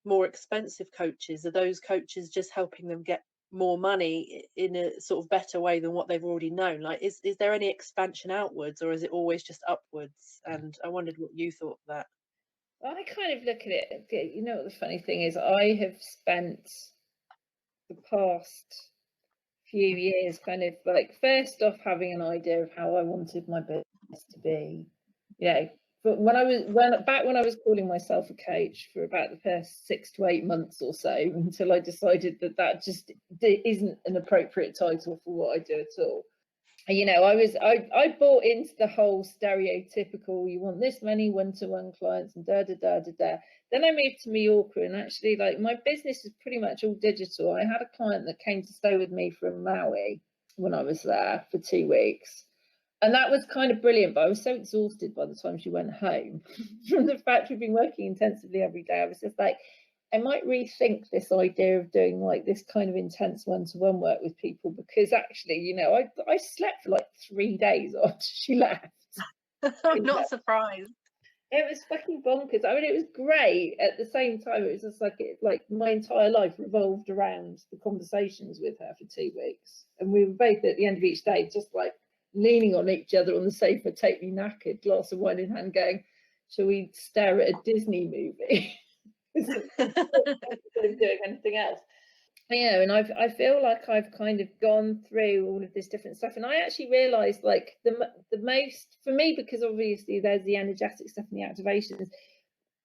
more expensive coaches, are those coaches just helping them get more money in a sort of better way than what they've already known? Like, is there any expansion outwards, or is it always just upwards? And I wondered what you thought of that. I kind of look at it, you know what the funny thing is, I have spent the past few years kind of like, first off, having an idea of how I wanted my business to be, you know. But when I was calling myself a coach for about the first 6 to 8 months or so, until I decided that just isn't an appropriate title for what I do at all. You know, I bought into the whole stereotypical, you want this many one-to-one clients and da da da da da. Then I moved to Mallorca, and actually, like, my business is pretty much all digital. I had a client that came to stay with me from Maui when I was there for 2 weeks, and that was kind of brilliant, but I was so exhausted by the time she went home from the fact we've been working intensively every day. I was just like, I might rethink this idea of doing like this kind of intense one-to-one work with people, because actually, you know, I slept for like 3 days after she left. I'm not surprised. It was fucking bonkers. I mean, it was great. At the same time, it was just like my entire life revolved around the conversations with her for 2 weeks, and we were both at the end of each day just like leaning on each other on the sofa, totally knackered, glass of wine in hand, going, shall we stare at a Disney movie? Instead of doing anything else. You know, and I feel like I've kind of gone through all of this different stuff, and I actually realized like the most for me, because obviously there's the energetic stuff and the activations,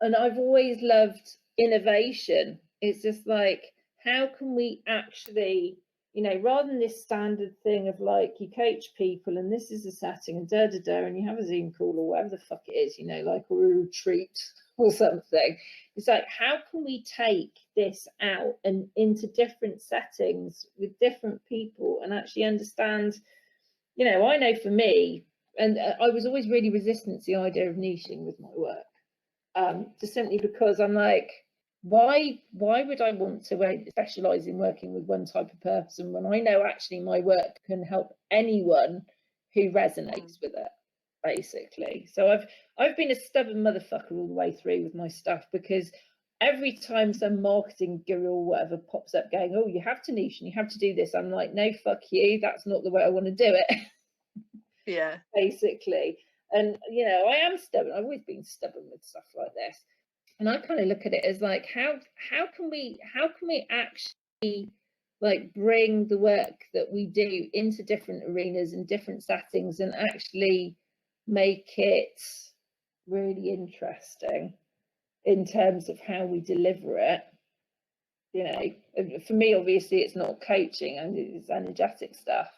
and I've always loved innovation. It's just like, how can we actually, you know, rather than this standard thing of like you coach people and this is a setting and and you have a Zoom call or whatever the fuck it is, you know, like a retreat or something. It's like, how can we take this out and into different settings with different people and actually understand, you know, I know for me, and I was always really resistant to the idea of niching with my work, just simply because I'm like, why would I want to specialize in working with one type of person when I know actually my work can help anyone who resonates with it, basically. So I've been a stubborn motherfucker all the way through with my stuff, because every time some marketing guru or whatever pops up going, oh, you have to niche and you have to do this, I'm like, no, fuck you, that's not the way I want to do it. Yeah. Basically. And you know, I am stubborn. I've always been stubborn with stuff like this. And I kind of look at it as like, how can we actually like bring the work that we do into different arenas and different settings and actually make it really interesting in terms of how we deliver it. You know, for me, obviously, it's not coaching and it's energetic stuff.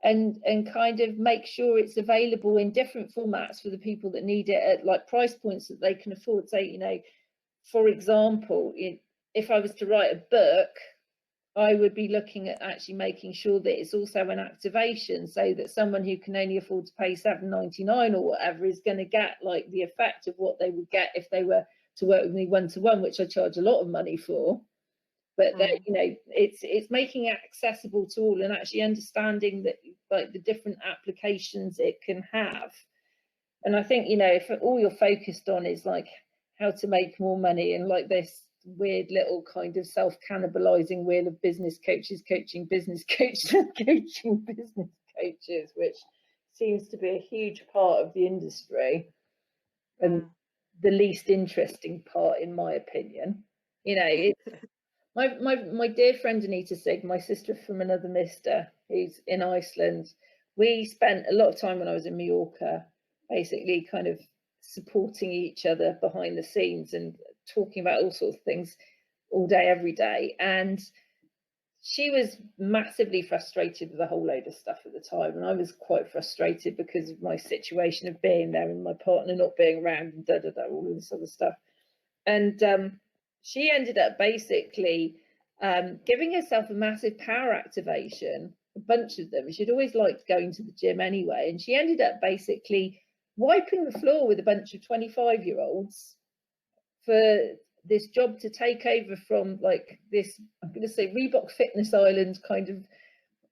And kind of make sure it's available in different formats for the people that need it at like price points that they can afford. So, you know, for example, if I was to write a book, I would be looking at actually making sure that it's also an activation, so that someone who can only afford to pay $7.99 or whatever is going to get like the effect of what they would get if they were to work with me one-to-one, which I charge a lot of money for. But that, you know, it's making it accessible to all and actually understanding that like the different applications it can have. And I think, you know, if all you're focused on is like how to make more money and like this weird little kind of self-cannibalizing wheel of business coaches coaching business coaches coaching business coaches, which seems to be a huge part of the industry and the least interesting part, in my opinion. You know, it's my dear friend Anita Sig, my sister from another mister who's in Iceland. We spent a lot of time when I was in Mallorca basically kind of supporting each other behind the scenes and talking about all sorts of things all day, every day. And she was massively frustrated with a whole load of stuff at the time. And I was quite frustrated because of my situation of being there and my partner not being around and all of this other stuff. And she ended up basically giving herself a massive power activation, a bunch of them. She'd always liked going to the gym anyway. And she ended up basically wiping the floor with a bunch of 25-year-olds for this job to take over from like this, I'm going to say Reebok Fitness Island kind of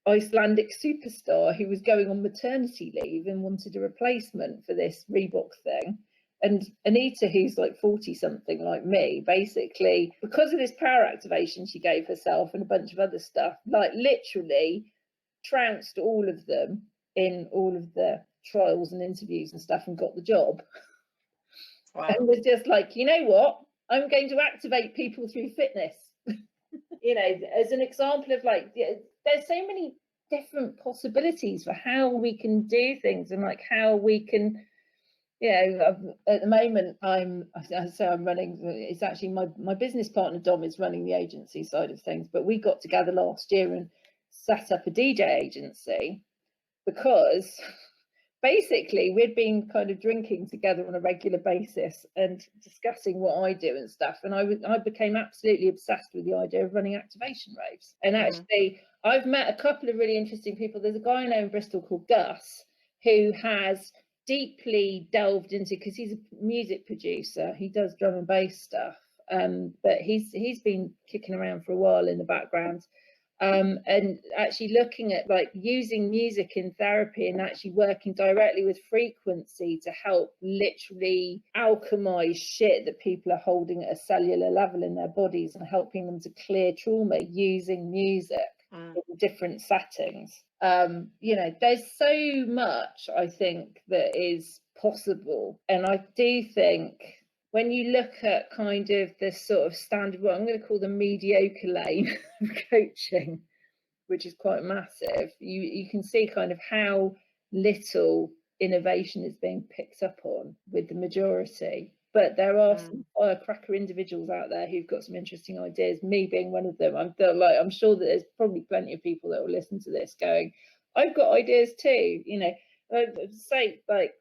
Icelandic superstar who was going on maternity leave and wanted a replacement for this Reebok thing. And Anita, who's like 40 something like me, basically, because of this power activation she gave herself and a bunch of other stuff, like literally trounced all of them in all of the trials and interviews and stuff and got the job. Wow. And was just like, you know what? I'm going to activate people through fitness. You know, as an example of like, there's so many different possibilities for how we can do things and like how we can, you know, at the moment I'm running, it's actually my business partner Dom is running the agency side of things, but we got together last year and set up a DJ agency because basically we'd been kind of drinking together on a regular basis and discussing what I do and stuff, and I became absolutely obsessed with the idea of running activation raves. And actually I've met a couple of really interesting people. There's a guy I know in Bristol called Gus who has deeply delved into, because he's a music producer, he does drum and bass stuff, but he's been kicking around for a while in the background, and actually looking at like using music in therapy and actually working directly with frequency to help literally alchemize shit that people are holding at a cellular level in their bodies and helping them to clear trauma using music in different settings. You know, there's so much I think that is possible, and I do think when you look at kind of this sort of standard, what I'm going to call the mediocre lane of coaching, which is quite massive, you can see kind of how little innovation is being picked up on with the majority. but there are some firecracker individuals out there who've got some interesting ideas, me being one of them. I'm sure that there's probably plenty of people that will listen to this going, I've got ideas too, you know. Say, like,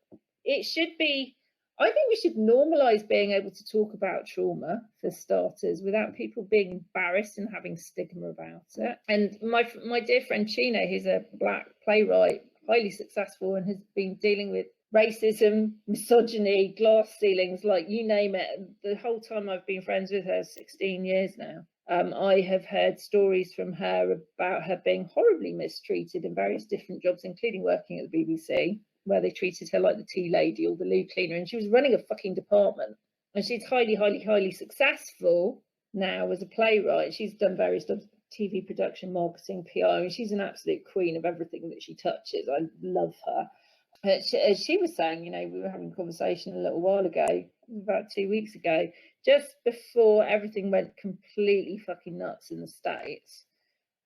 it should be, I think we should normalize being able to talk about trauma for starters without people being embarrassed and having stigma about it. And my dear friend Chino, who's a Black playwright, highly successful, and has been dealing with racism, misogyny, glass ceilings, like you name it, the whole time I've been friends with her, 16 years now. I have heard stories from her about her being horribly mistreated in various different jobs, including working at the BBC, where they treated her like the tea lady or the loo cleaner, and she was running a fucking department. And she's highly, highly, highly successful now as a playwright. She's done various jobs, TV production, marketing, PR, and she's an absolute queen of everything that she touches. I love her. As she was saying, you know, we were having a conversation a little while ago, about 2 weeks ago, just before everything went completely fucking nuts in the States.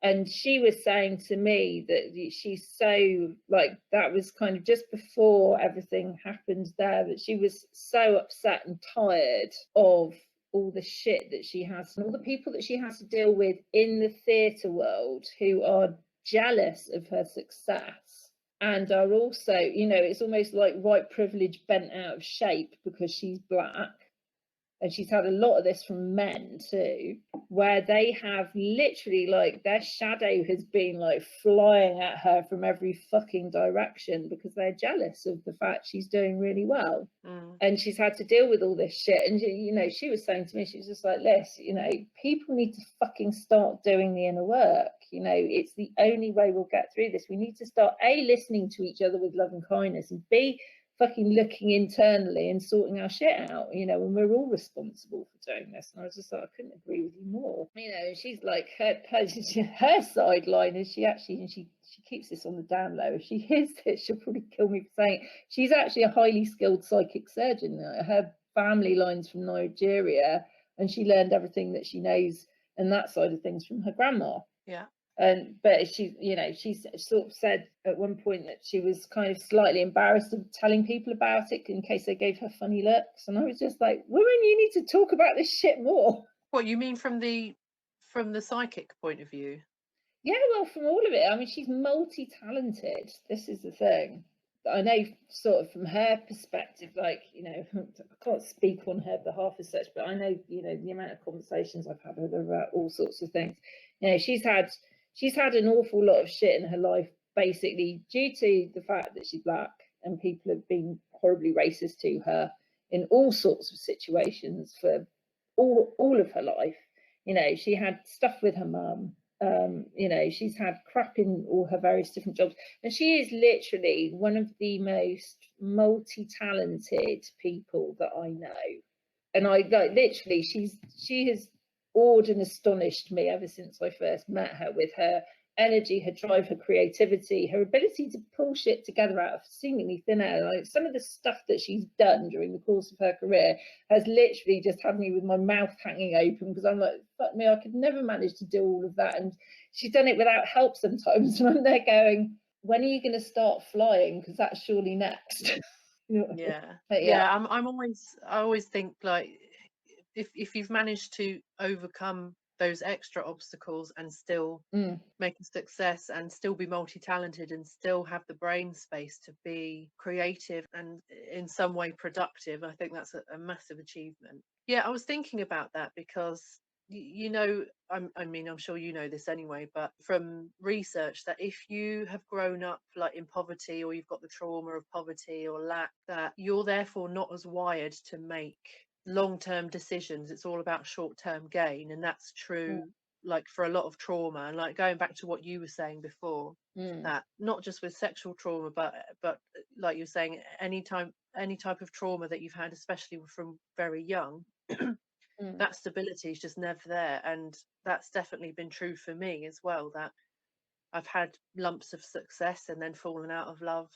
And she was saying to me that she's so, like, that was kind of just before everything happened there, that she was so upset and tired of all the shit that she has and all the people that she has to deal with in the theatre world who are jealous of her success and are also, you know, it's almost like white privilege bent out of shape because she's Black. And she's had a lot of this from men too, where they have literally, like, their shadow has been like flying at her from every fucking direction because they're jealous of the fact she's doing really well. And she's had to deal with all this shit. And, you know, she was saying to me, she was just like, Liz, you know, people need to fucking start doing the inner work. You know, it's the only way we'll get through this. We need to start, A, listening to each other with love and kindness, and B, fucking looking internally and sorting our shit out, you know, and we're all responsible for doing this. And I was just like, I couldn't agree with you more. You know, she's like, her sideline is she actually, and she keeps this on the down low. If she hears this, she'll probably kill me for saying it. She's actually a highly skilled psychic surgeon. Her family line's from Nigeria, and she learned everything that she knows and that side of things from her grandma. Yeah. But she, you know, she sort of said at one point that she was kind of slightly embarrassed of telling people about it in case they gave her funny looks. And I was just like, women, you need to talk about this shit more. What you mean from the psychic point of view? Yeah, well, from all of it. I mean, she's multi-talented. This is the thing. I know sort of from her perspective, like, you know, I can't speak on her behalf as such, but I know, you know, the amount of conversations I've had with her about all sorts of things. You know, she's had an awful lot of shit in her life, basically due to the fact that she's Black, and people have been horribly racist to her in all sorts of situations for all of her life. You know, she had stuff with her mum. You know, she's had crap in all her various different jobs, and she is literally one of the most multi-talented people that I know. And I like, literally, she has awed and astonished me ever since I first met her, with her energy, her drive, her creativity, her ability to pull shit together out of seemingly thin air. Like, some of the stuff that she's done during the course of her career has literally just had me with my mouth hanging open, because I'm like, fuck me, I could never manage to do all of that. And she's done it without help sometimes. And I'm there going, when are you going to start flying? Because that's surely next. You know? Yeah. I always think, like, if you've managed to overcome those extra obstacles and still make a success and still be multi-talented and still have the brain space to be creative and in some way productive, I think that's a massive achievement. Yeah, I was thinking about that because, you know, I mean, I'm sure you know this anyway, but from research, that if you have grown up like in poverty, or you've got the trauma of poverty or lack, that you're therefore not as wired to make long-term decisions. It's all about short-term gain, and that's true like for a lot of trauma. And like going back to what you were saying before, that not just with sexual trauma, but like you're saying, any type of trauma that you've had, especially from very young, that stability is just never there. And that's definitely been true for me as well, that I've had lumps of success and then fallen out of love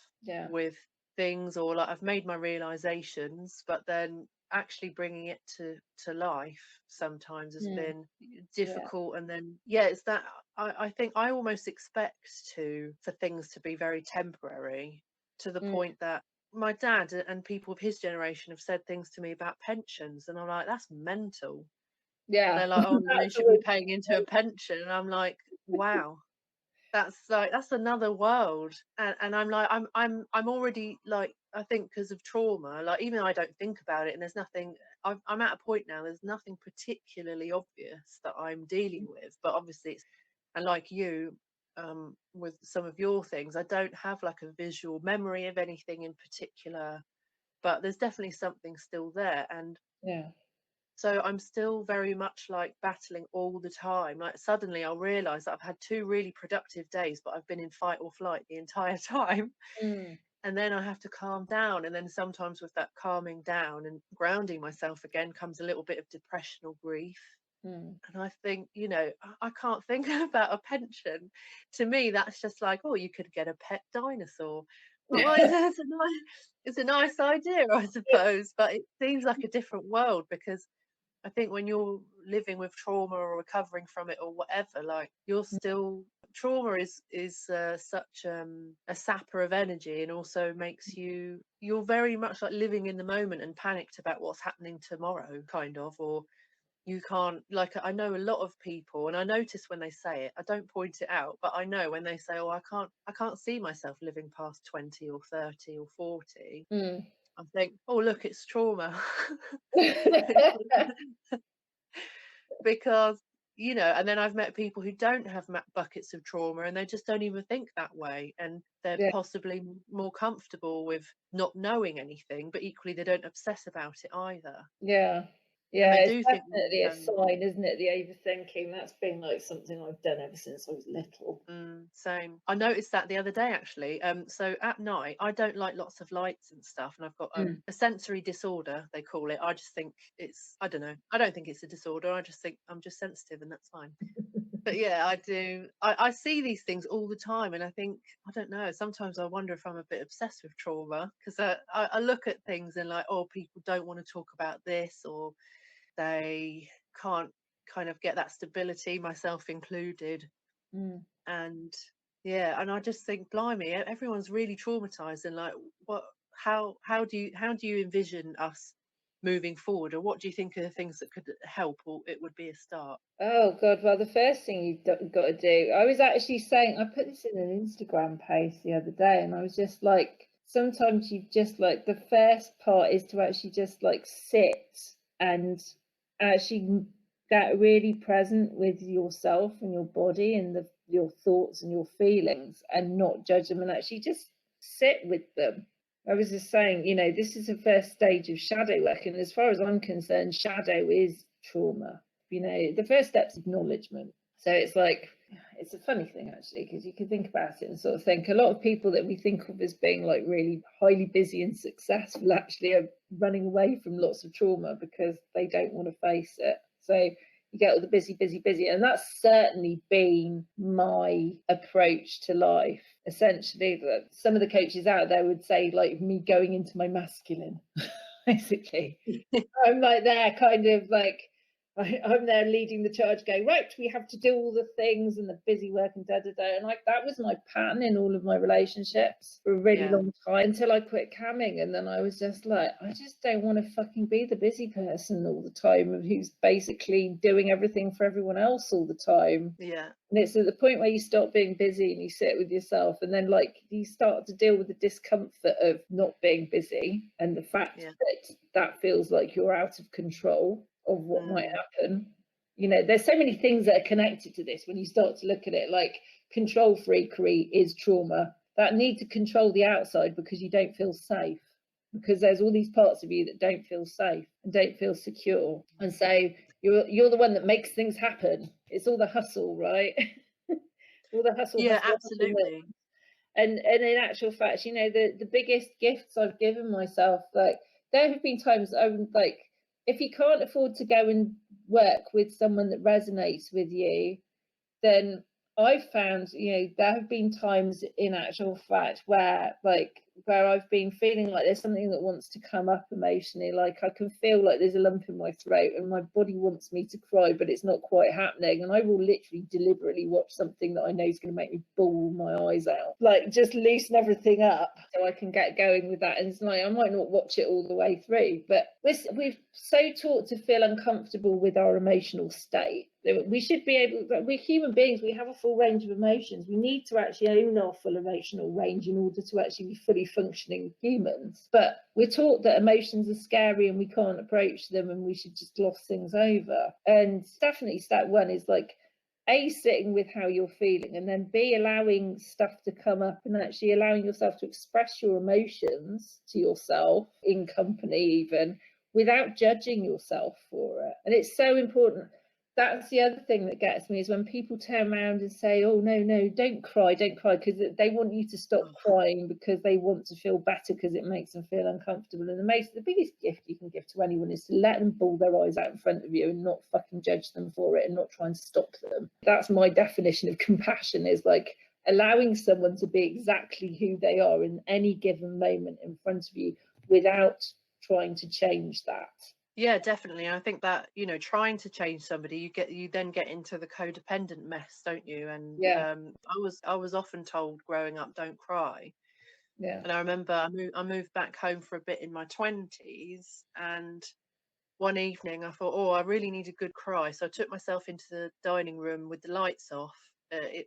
with things, or like I've made my realizations, but then actually bringing it to life sometimes has been difficult. And then it's that I think I almost expect for things to be very temporary, to the point that my dad and people of his generation have said things to me about pensions, and I'm like, that's mental. Yeah. They're like, oh, you should be paying into a pension, and I'm like, wow, that's another world. And I'm like, I'm already like, I think because of trauma, like even I don't think about it, and there's nothing. I'm at a point now. There's nothing particularly obvious that I'm dealing with, but obviously it's, and like you, with some of your things, I don't have like a visual memory of anything in particular, but there's definitely something still there. And Yeah. so I'm still very much like battling all the time. Like suddenly I'll realize that I've had 2 really productive days, but I've been in fight or flight the entire time. Mm. And then I have to calm down. And then sometimes with that calming down and grounding myself again comes a little bit of depression or grief. Mm. And I think, you know, I can't think about a pension. To me, that's just like, oh, you could get a pet dinosaur. Well, it's a nice idea, I suppose, but it seems like a different world, because I think when you're living with trauma or recovering from it or whatever, like you're still, trauma is such a sapper of energy, and also makes you're very much like living in the moment and panicked about what's happening tomorrow, kind of, or you can't, like I know a lot of people, and I notice when they say it, I don't point it out, but I know when they say, oh, I can't see myself living past 20 or 30 or 40. Mm. I think, oh look, it's trauma. Because, you know, and then I've met people who don't have buckets of trauma, and they just don't even think that way, and they're Yeah. possibly more comfortable with not knowing anything, but equally they don't obsess about it either. Yeah. And Yeah, they it's do think definitely a sign, isn't it? The overthinking. That's been like something I've done ever since I was little. same. I noticed that the other day actually. So at night I don't like lots of lights and stuff, and I've got Mm. a sensory disorder, they call it. I just think it's, I don't know. I don't think it's a disorder. I just think I'm just sensitive, and that's fine. But yeah, I do. I see these things all the time, and I think, I don't know, sometimes I wonder if I'm a bit obsessed with trauma, because I look at things and like, oh, people don't want to talk about this, or they can't kind of get that stability, myself included. Mm. And yeah, and I just think, blimey, everyone's really traumatized, and like, what, how do you envision us moving forward, or what do you think are the things that could help, or it would be a start? Oh God! Well, the first thing you've got to do, I was actually saying, I put this in an Instagram post the other day, and I was just like, sometimes you just like, the first part is to actually just like sit and actually get really present with yourself and your body and your thoughts and your feelings, and not judge them, and actually just sit with them. I was just saying, you know, this is the first stage of shadow work, and as far as I'm concerned, shadow is trauma. You know, the first step's acknowledgement. So it's like, it's a funny thing actually, because you can think about it and sort of think a lot of people that we think of as being like really highly busy and successful actually are running away from lots of trauma because they don't want to face it. So you get all the busy, busy, busy. And that's certainly been my approach to life. Essentially, some of the coaches out there would say like me going into my masculine, basically. I'm like there kind of like, I'm there leading the charge, going, right, we have to do all the things and the busy work and and like that was my pattern in all of my relationships for a really long time, until I quit camming. And then I was just like, I just don't want to fucking be the busy person all the time, who's basically doing everything for everyone else all the time. And it's at the point where you stop being busy and you sit with yourself, and then like you start to deal with the discomfort of not being busy, and the fact that feels like you're out of control of what might happen. You know, there's so many things that are connected to this when you start to look at it. Like, control freakery is trauma. That need to control the outside because you don't feel safe, because there's all these parts of you that don't feel safe and don't feel secure, and so you're the one that makes things happen. It's all the hustle, right? All the hustle. Yeah, hustle, absolutely. Hustle. And in actual fact, you know, the biggest gifts I've given myself, like there have been times I'm like, if you can't afford to go and work with someone that resonates with you, then I've found, you know, there have been times in actual fact where like where I've been feeling like there's something that wants to come up emotionally, like I can feel like there's a lump in my throat and my body wants me to cry, but it's not quite happening, and I will literally deliberately watch something that I know is going to make me bawl my eyes out, like just loosen everything up so I can get going with that. And it's like I might not watch it all the way through, but we've so taught to feel uncomfortable with our emotional state. We should be able, we're human beings, we have a full range of emotions. We need to actually own our full emotional range in order to actually be fully functioning humans. But we're taught that emotions are scary and we can't approach them and we should just gloss things over. And definitely step one is like, A, sitting with how you're feeling, and then B, allowing stuff to come up and actually allowing yourself to express your emotions to yourself, in company even, without judging yourself for it. And it's so important. That's the other thing that gets me, is when people turn around and say, oh, no, don't cry, because they want you to stop crying because they want to feel better because it makes them feel uncomfortable. And the biggest gift you can give to anyone is to let them bawl their eyes out in front of you and not fucking judge them for it and not try and stop them. That's my definition of compassion, is like allowing someone to be exactly who they are in any given moment in front of you without trying to change that. Yeah, definitely. I think that, you know, trying to change somebody, you then get into the codependent mess, don't you? And yeah. I was often told growing up, don't cry. Yeah. And I remember I moved back home for a bit in my 20s, and one evening I thought, oh, I really need a good cry. So I took myself into the dining room with the lights off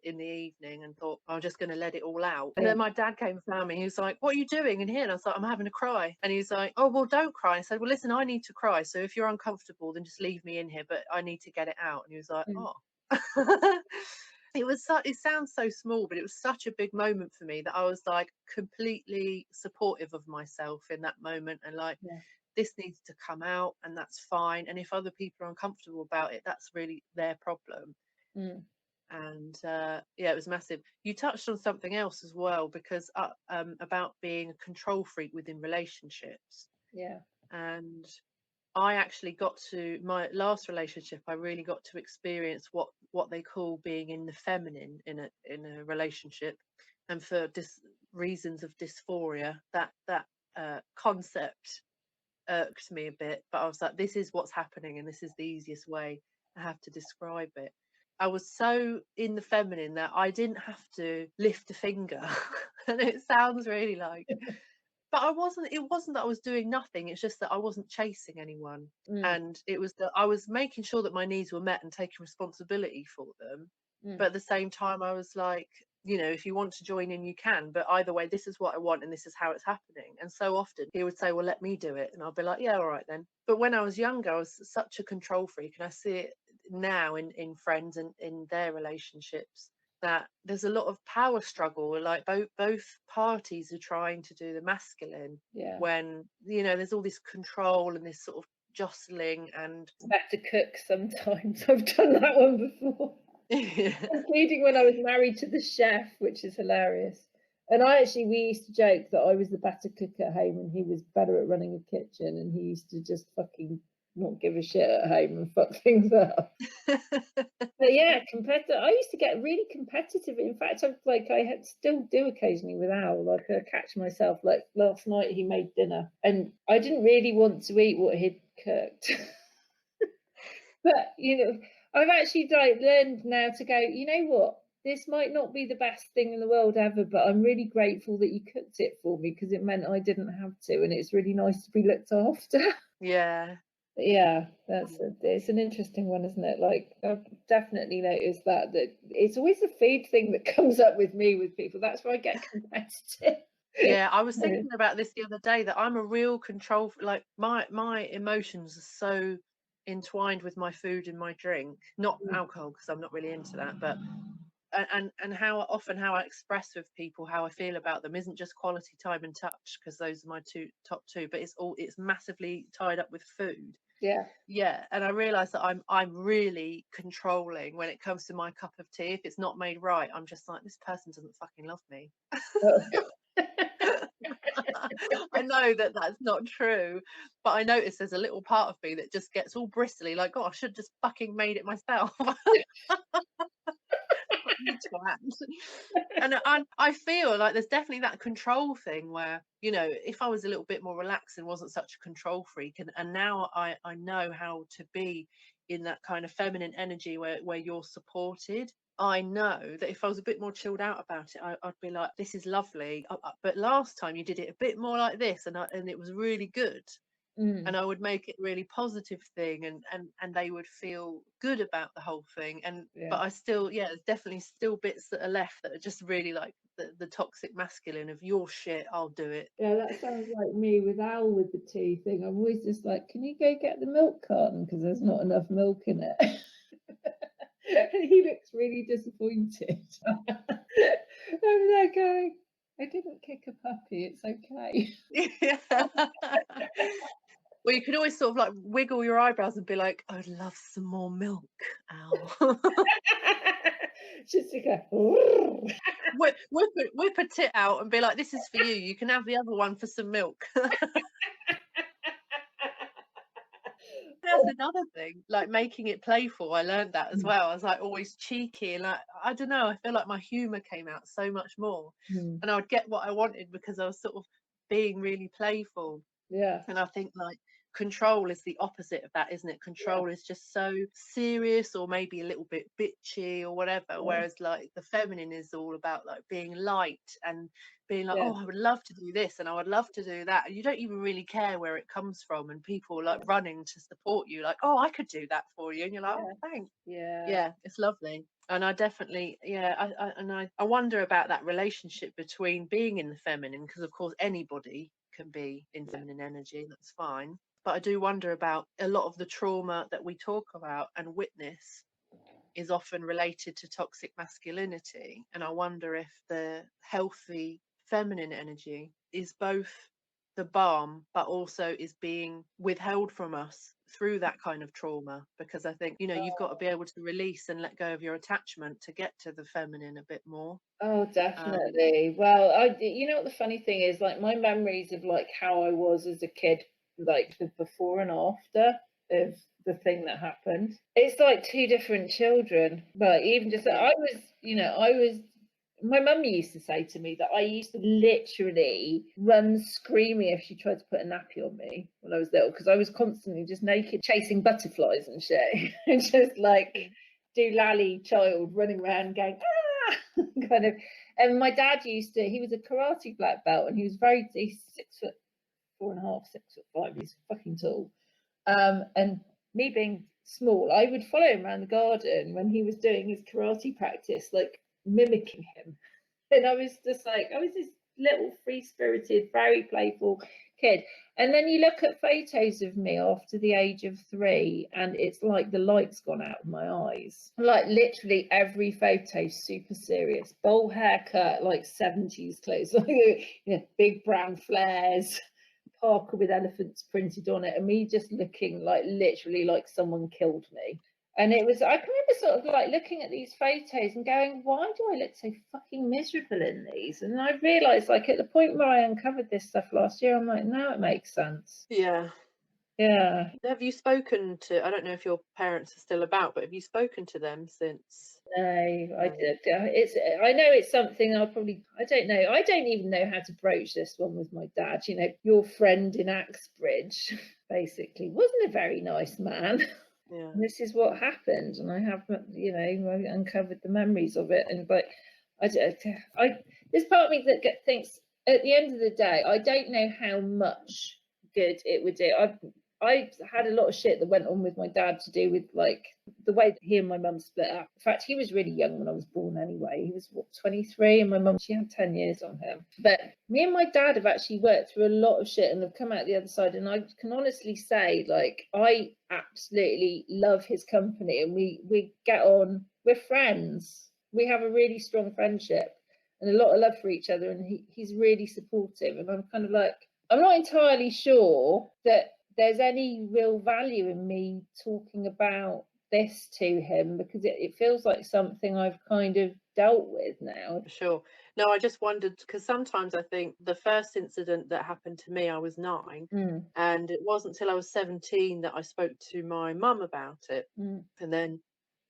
in the evening and thought, I'm just going to let it all out. And then my dad came and found me. He was like, what are you doing in here? And I was like, I'm having a cry. And he was like, oh, well, don't cry. I said, well, listen, I need to cry. So if you're uncomfortable, then just leave me in here. But I need to get it out. And he was like, oh. It sounds so small, but it was such a big moment for me that I was like completely supportive of myself in that moment, and like, this needs to come out and that's fine. And if other people are uncomfortable about it, that's really their problem. And yeah, it was massive. You touched on something else as well, because about being a control freak within relationships. Yeah. And I actually got to my last relationship, I really got to experience what they call being in the feminine in a relationship. And for reasons of dysphoria, that concept irked me a bit, but I was like, this is what's happening and this is the easiest way I have to describe it. I was so in the feminine that I didn't have to lift a finger. And it sounds really like, but it wasn't that I was doing nothing, it's just that I wasn't chasing anyone. And it was that I was making sure that my needs were met and taking responsibility for them. But at the same time I was like, you know, if you want to join in, you can, but either way, this is what I want and this is how it's happening. And so often he would say, well, let me do it, and I'll be like, yeah, all right then. But when I was younger, I was such a control freak, and I see it now in friends and in their relationships, that there's a lot of power struggle, like both parties are trying to do the masculine, when, you know, there's all this control and this sort of jostling. And better cook sometimes. I've done that one before. Including when I was married to the chef, which is hilarious. And we used to joke that I was the better cook at home and he was better at running a kitchen, and he used to just fucking not give a shit at home and fuck things up. But yeah, competitive. I used to get really competitive. In fact, still do occasionally with Al. Like, I catch myself, like last night he made dinner and I didn't really want to eat what he'd cooked. But, you know, I've actually learned now to go, you know what, this might not be the best thing in the world ever, but I'm really grateful that you cooked it for me, because it meant I didn't have to, and it's really nice to be looked after. Yeah. Yeah, it's an interesting one, isn't it? Like, I've definitely noticed that it's always the food thing that comes up with me with people. That's where I get competitive. Yeah, I was thinking about this the other day, that I'm a real control, like my emotions are so entwined with my food and my drink, not alcohol because I'm not really into that, but and how I express with people how I feel about them isn't just quality time and touch, because those are my top two, but it's massively tied up with food. Yeah, and I realise that I'm really controlling when it comes to my cup of tea. If it's not made right, I'm just like, this person doesn't fucking love me. I know that that's not true, but I notice there's a little part of me that just gets all bristly, like, oh, I should have just fucking made it myself. You twat. And I feel like there's definitely that control thing where, you know, if I was a little bit more relaxed and wasn't such a control freak, and now I know how to be in that kind of feminine energy where you're supported. I know that if I was a bit more chilled out about it, I'd be like, this is lovely. But last time you did it a bit more like this, and it was really good. And I would make it a really positive thing, and they would feel good about the whole thing. And but I still, there's definitely still bits that are left that are just really like the toxic masculine of your shit, I'll do it. Yeah, that sounds like me with Al with the tea thing. I'm always just like, can you go get the milk carton because there's not enough milk in it. And he looks really disappointed. I'm there going, I didn't kick a puppy, it's okay. Yeah. Well, you could always sort of like wiggle your eyebrows and be like, I'd love some more milk, Al. Just to go, whip a tit out and be like, this is for you. You can have the other one for some milk. That's another thing, like making it playful. I learned that as well. I was like always cheeky, and like, I don't know, I feel like my humor came out so much more, and I would get what I wanted because I was sort of being really playful. And I think like control is the opposite of that, isn't it? Control is just so serious, or maybe a little bit bitchy or whatever, whereas like the feminine is all about like being light and being like, oh, I would love to do this and I would love to do that, and you don't even really care where it comes from, and people like running to support you like, oh, I could do that for you, and you're like, oh, thanks. It's lovely. And I definitely I wonder about that relationship between being in the feminine, because of course anybody can be in feminine energy, that's fine, but I do wonder about a lot of the trauma that we talk about and witness is often related to toxic masculinity, and I wonder if the healthy feminine energy is both the balm but also is being withheld from us through that kind of trauma, because I think, you know, you've got to be able to release and let go of your attachment to get to the feminine a bit more. Oh, definitely. Well, you know what the funny thing is, like my memories of like how I was as a kid, like the before and after of the thing that happened, it's like two different children. But even just I was my mum used to say to me that I used to literally run screaming if she tried to put a nappy on me when I was little, because I was constantly just naked chasing butterflies and shit. And just like doolally child running around going kind of. And my dad he was a karate black belt, and he's 6'4.5", 6'5", he's fucking tall. And me being small, I would follow him around the garden when he was doing his karate practice, like mimicking him. And I was just like, I was this little free-spirited, very playful kid. And then you look at photos of me after the age of 3, and it's like the light's gone out of my eyes. Like literally every photo super serious, bowl haircut, like 70s clothes, like, you know, big brown flares, parka with elephants printed on it, and me just looking like literally like someone killed me. And it was, I can remember sort of like looking at these photos and going, why do I look so fucking miserable in these? And I realised, like, at the point where I uncovered this stuff last year, I'm like, now it makes sense. Yeah. Have you spoken to, I don't know if your parents are still about, but have you spoken to them since? No, I know it's something I don't know. I don't even know how to broach this one with my dad. You know, your friend in Axbridge basically wasn't a very nice man. Yeah. This is what happened, and I have, you know, I uncovered the memories of it, and but there's part of me that thinks at the end of the day, I don't know how much good it would do. I had a lot of shit that went on with my dad to do with like the way that he and my mum split up. In fact, he was really young when I was born anyway. He was 23, and my mum, she had 10 years on him. But me and my dad have actually worked through a lot of shit and have come out the other side. And I can honestly say, like, I absolutely love his company, and we get on. We're friends. We have a really strong friendship and a lot of love for each other. And he's really supportive. And I'm kind of like, I'm not entirely sure that there's any real value in me talking about this to him, because it feels like something I've kind of dealt with now. Sure. No, I just wondered, because sometimes I think the first incident that happened to me, I was 9, and it wasn't till I was 17 that I spoke to my mum about it. And then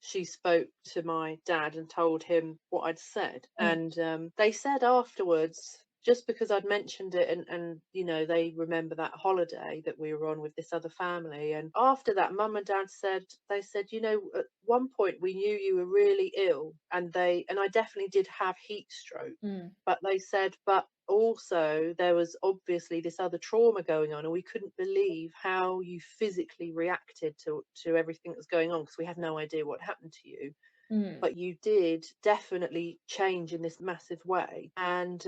she spoke to my dad and told him what I'd said. And they said afterwards, just because I'd mentioned it, and you know, they remember that holiday that we were on with this other family. And after that, mum and dad said, they said, you know, at one point we knew you were really ill, and I definitely did have heat stroke, but they said, but also there was obviously this other trauma going on, and we couldn't believe how you physically reacted to everything that was going on, because we had no idea what happened to you. But you did definitely change in this massive way. And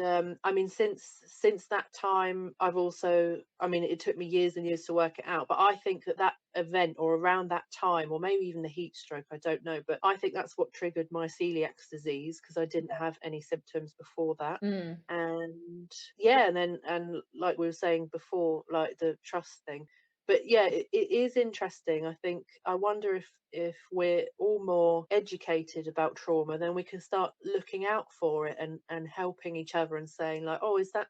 I mean, since that time, I've also, I mean, it took me years and years to work it out, but I think that event, or around that time, or maybe even the heat stroke, I don't know, but I think that's what triggered my celiac disease, because I didn't have any symptoms before that. And yeah, and like we were saying before, like the trust thing. But yeah, it is interesting. I think, I wonder if we're all more educated about trauma, then we can start looking out for it, and helping each other, and saying like, oh, is that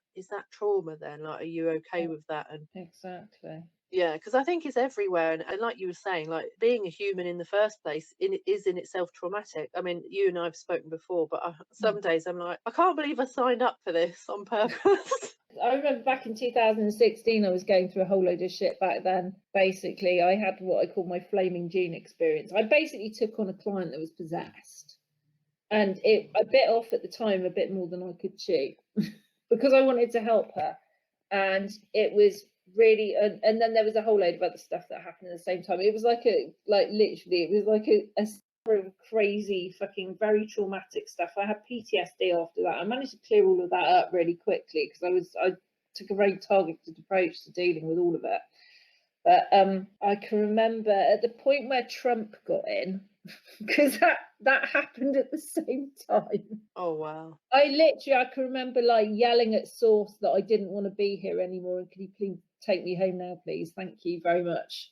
trauma then? Like, are you okay with that? And exactly. Yeah, because I think it's everywhere, and like you were saying, like, being a human in the first place is in itself traumatic. I mean, you and I have spoken before, but some days I'm like, I can't believe I signed up for this on purpose. I remember back in 2016, I was going through a whole load of shit back then. Basically, I had what I call my flaming June experience. I basically took on a client that was possessed, and I bit off at the time a bit more than I could chew because I wanted to help her, and it was really, and then there was a whole load of other stuff that happened at the same time. It was like literally, it was like a crazy fucking very traumatic stuff. I had PTSD after that. I managed to clear all of that up really quickly, because I took a very targeted approach to dealing with all of it. But I can remember at the point where Trump got in, because that happened at the same time. Oh wow. I can remember like yelling at Source that I didn't want to be here anymore, and could you please take me home now, please? Thank you very much.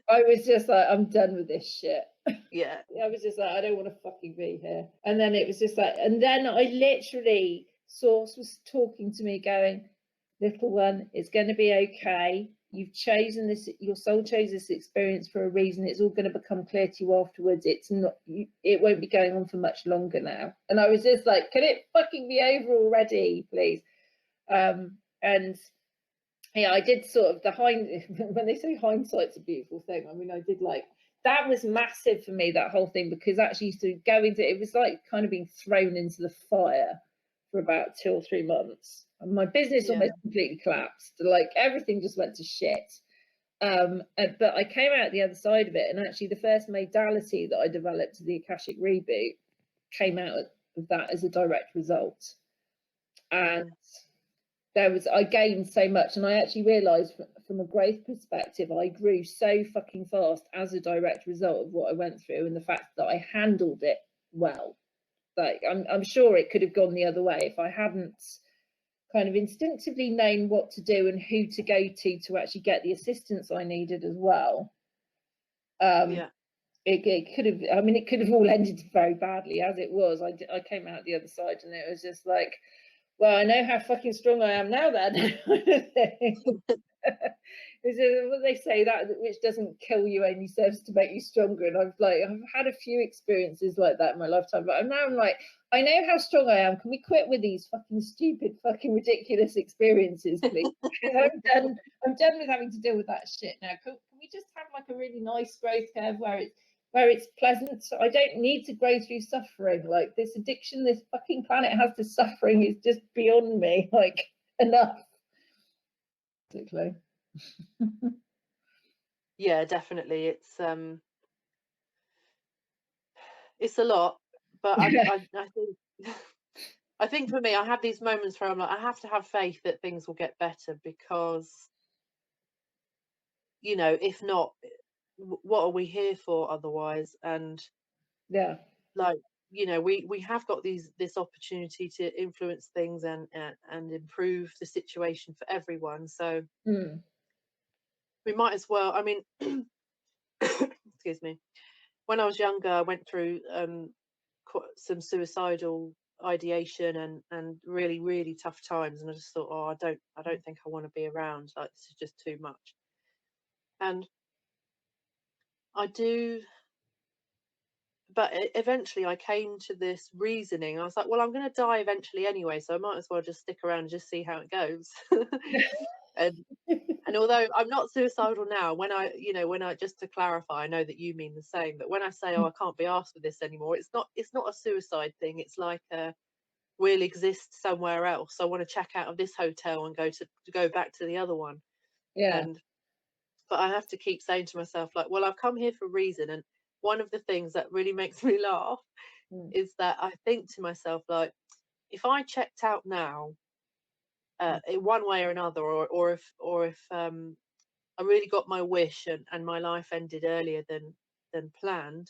I was just like, I'm done with this shit. Yeah. I was just like, I don't want to fucking be here. And then it was just like, and then I literally, Source was talking to me going, little one, it's going to be okay. You've chosen this, your soul chose this experience for a reason. It's all going to become clear to you afterwards. It's not, it won't be going on for much longer now. And I was just like, can it fucking be over already, please? And yeah, I did sort of when they say hindsight's a beautiful thing, I mean, I did like, that was massive for me, that whole thing, because actually to go into it was like kind of being thrown into the fire for about 2 or 3 months. And my business almost completely collapsed. Like everything just went to shit. But I came out the other side of it, and actually the first modality that I developed, the Akashic Reboot, came out of that as a direct result. And I gained so much, and I actually realized from a growth perspective, I grew so fucking fast as a direct result of what I went through, and the fact that I handled it well. Like I'm sure it could have gone the other way if I hadn't kind of instinctively known what to do and who to go to actually get the assistance I needed as well. It could have, I mean, it could have all ended very badly. As it was, I came out the other side, and it was just like, well, I know how fucking strong I am now then. What they say, that which doesn't kill you only serves to make you stronger. And I've had a few experiences like that in my lifetime, but I'm like, I know how strong I am. Can we quit with these fucking stupid, fucking ridiculous experiences, please? I'm done with having to deal with that shit now. Can we just have like a really nice growth curve where it's pleasant? I don't need to go through suffering. Like, this addiction this fucking planet has to suffering is just beyond me. Like, enough. Basically. Yeah, definitely. It's a lot, but I think for me, I have these moments where I'm like, I have to have faith that things will get better, because, you know, if not, what are we here for otherwise? And yeah, like, you know, we have got this opportunity to influence things and improve the situation for everyone. So we might as well. I mean, excuse me. When I was younger, I went through some suicidal ideation and really, really tough times, and I just thought, oh, I don't think I want to be around. Like, this is just too much. And I do eventually I came to this reasoning. I was like, well, I'm going to die eventually anyway, so I might as well just stick around and just see how it goes. And although I'm not suicidal now, when I just to clarify, I know that you mean the same, but when I say, oh, I can't be asked with this anymore, it's not a suicide thing. It's like we'll exist somewhere else. I want to check out of this hotel and go back to the other one. Yeah. But I have to keep saying to myself, like, well, I've come here for a reason. And one of the things that really makes me laugh is that I think to myself, like, if I checked out now, in one way or another, or if I really got my wish and my life ended earlier than planned,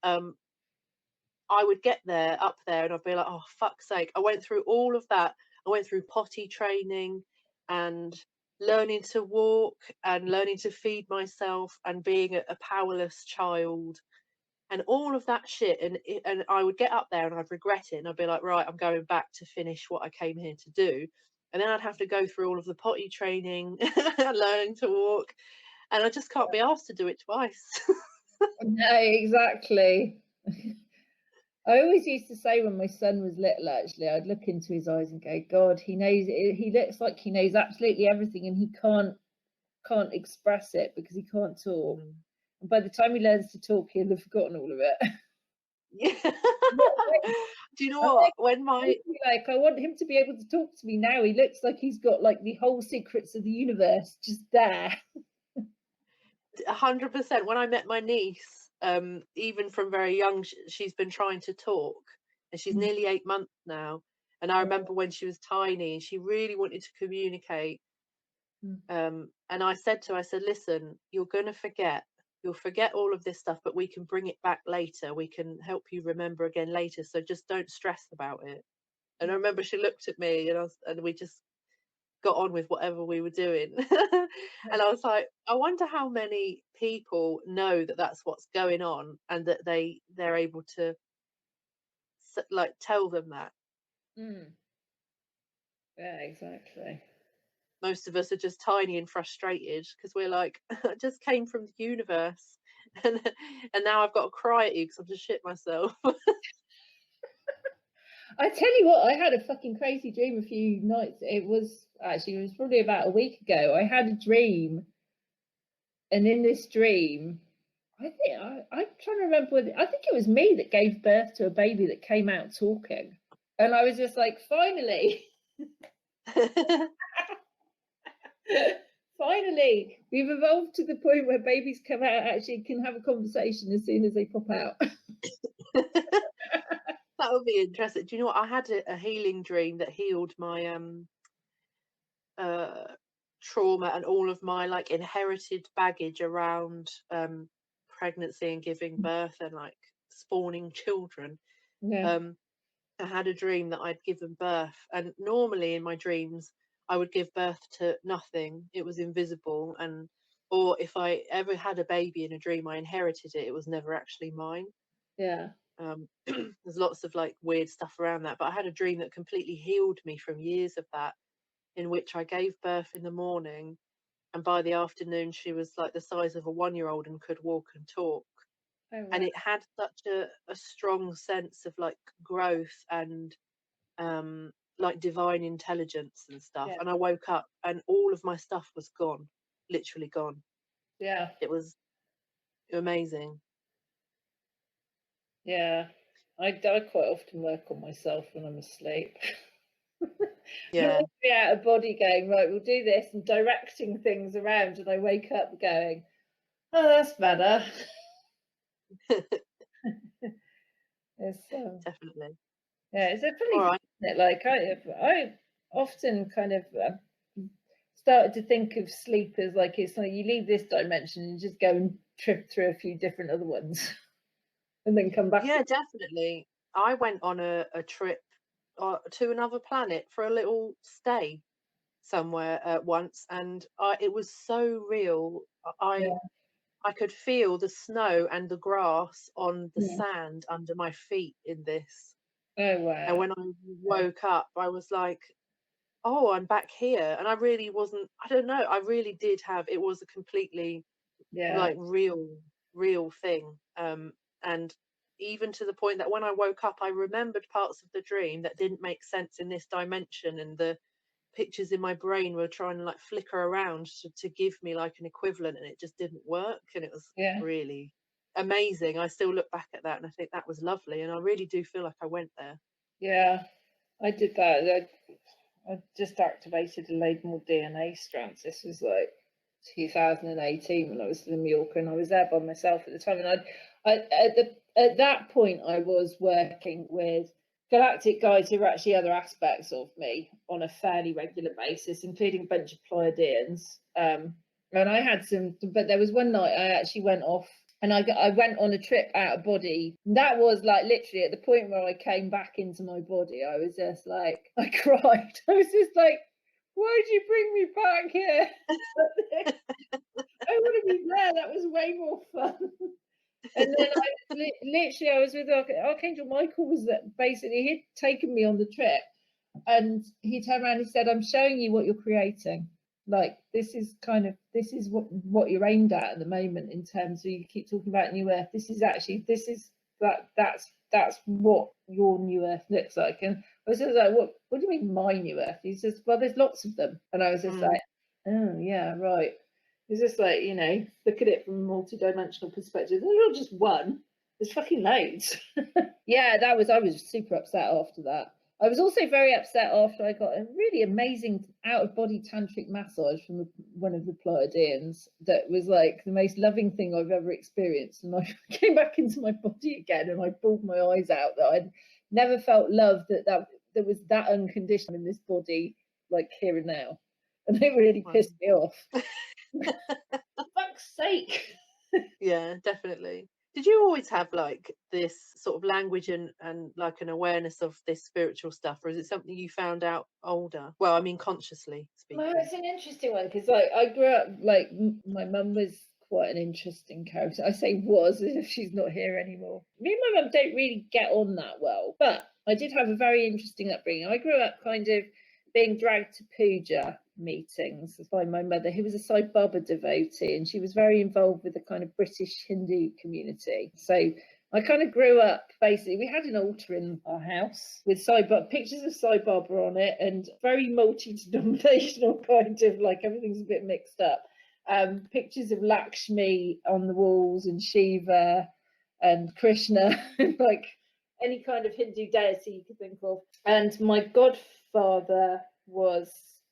I would get up there, and I'd be like, oh, fuck's sake. I went through all of that. I went through potty training and learning to walk and learning to feed myself and being a powerless child and all of that shit. And I would get up there and I'd regret it. And I'd be like, right, I'm going back to finish what I came here to do. And then I'd have to go through all of the potty training, learning to walk. And I just can't be asked to do it twice. No, exactly. I always used to say when my son was little, actually, I'd look into his eyes and go, God, he knows it. He looks like he knows absolutely everything, and he can't express it because he can't talk. And by the time he learns to talk, he'll have forgotten all of it. Yeah. Do you know what? When I want him to be able to talk to me now. He looks like he's got like the whole secrets of the universe just there. 100%. When I met my niece, even from very young, she's been trying to talk, and she's nearly 8 months now. And I remember when she was tiny and she really wanted to communicate. And I said to her, I said, listen, you're going to forget. You'll forget all of this stuff, but we can bring it back later. We can help you remember again later. So just don't stress about it. And I remember she looked at me, and we just got on with whatever we were doing. And I was like, I wonder how many people know that that's what's going on, and that they're able to like tell them that. Yeah, exactly. Most of us are just tiny and frustrated because we're like, I just came from the universe, and now I've got to cry at you because I've just shit myself. I tell you what, I had a fucking crazy dream a few nights. It was probably about a week ago. I had a dream, and in this dream, I'm trying to remember whether, I think it was me that gave birth to a baby that came out talking, and I was just like, finally. Finally, we've evolved to the point where babies come out actually can have a conversation as soon as they pop out. That would be interesting. Do you know what? I had a healing dream that healed my trauma and all of my like inherited baggage around pregnancy and giving birth and like spawning children. Yeah. I had a dream that I'd given birth, and normally in my dreams I would give birth to nothing. It was invisible, or if I ever had a baby in a dream, I inherited it. It was never actually mine. Yeah. There's lots of like weird stuff around that, but I had a dream that completely healed me from years of that, in which I gave birth in the morning, and by the afternoon she was like the size of a 1-year-old and could walk and talk. Oh, wow. And it had such a strong sense of like growth and like divine intelligence and stuff. Yeah. And I woke up and all of my stuff was gone, literally gone. Yeah. It was amazing. Yeah. I quite often work on myself when I'm asleep. Yeah. Be out of body going, right, we'll do this, and directing things around, and I wake up going, oh, that's better. It's definitely. Yeah, it's a funny All thing, right. isn't it? Like I often kind of started to think of sleep as like it's like you leave this dimension and just go and trip through a few different other ones, and then come back. Yeah, definitely. I went on a trip to another planet for a little stay somewhere once, and it was so real. I could feel the snow and the grass on the Yeah. sand under my feet in this. Oh wow! And when I woke up, I was like, "Oh, I'm back here." And I really wasn't. I don't know. I really did have. It was a completely like real thing. And even to the point that when I woke up, I remembered parts of the dream that didn't make sense in this dimension, and the pictures in my brain were trying to like flicker around to give me like an equivalent, and it just didn't work, and it was really amazing. I still look back at that and I think that was lovely, and I really do feel like I went there. Yeah, I did that. I just activated a load more DNA strands. This was like 2018 when I was in Mallorca, and I was there by myself at the time. And at that point, I was working with galactic guides who were actually other aspects of me on a fairly regular basis, including a bunch of Pleiadians. And I had some, but there was one night I actually went off and I went on a trip out of body. That was like literally at the point where I came back into my body. I was just like, I cried. I was just like, why'd you bring me back here? I would have been there. That was way more fun. And then I was with Archangel Michael. Was that basically he'd taken me on the trip, and he turned around and he said, "I'm showing you what you're creating. Like this is what you're aimed at the moment in terms of you keep talking about New Earth. That's what your New Earth looks like." And I was just like, "What do you mean my New Earth?" He says, "Well, there's lots of them." And I was just like, "Oh yeah, right." It's just like, look at it from a multi-dimensional perspective. There's not just one. There's fucking loads. Yeah, I was super upset after that. I was also very upset after I got a really amazing out-of-body tantric massage from one of the Pleiadians that was like the most loving thing I've ever experienced. And I came back into my body again and I bawled my eyes out that I'd never felt love that there was that unconditional in this body, like here and now. And it really pissed me off. For fuck's sake. Yeah, definitely. Did you always have like this sort of language and like an awareness of this spiritual stuff, or is it something you found out older? Well, I mean, consciously speaking. Well, it's an interesting one because I grew up like my mum was quite an interesting character. I say was as if she's not here anymore. Me and my mum don't really get on that well, but I did have a very interesting upbringing. I grew up kind of being dragged to puja meetings by my mother, who was a Sai Baba devotee, and she was very involved with the kind of British Hindu community. So I kind of grew up, basically, we had an altar in our house with pictures of Sai Baba on it, and very multi-denominational kind of, like, everything's a bit mixed up. Pictures of Lakshmi on the walls, and Shiva, and Krishna, like any kind of Hindu deity you could think of. And my godfather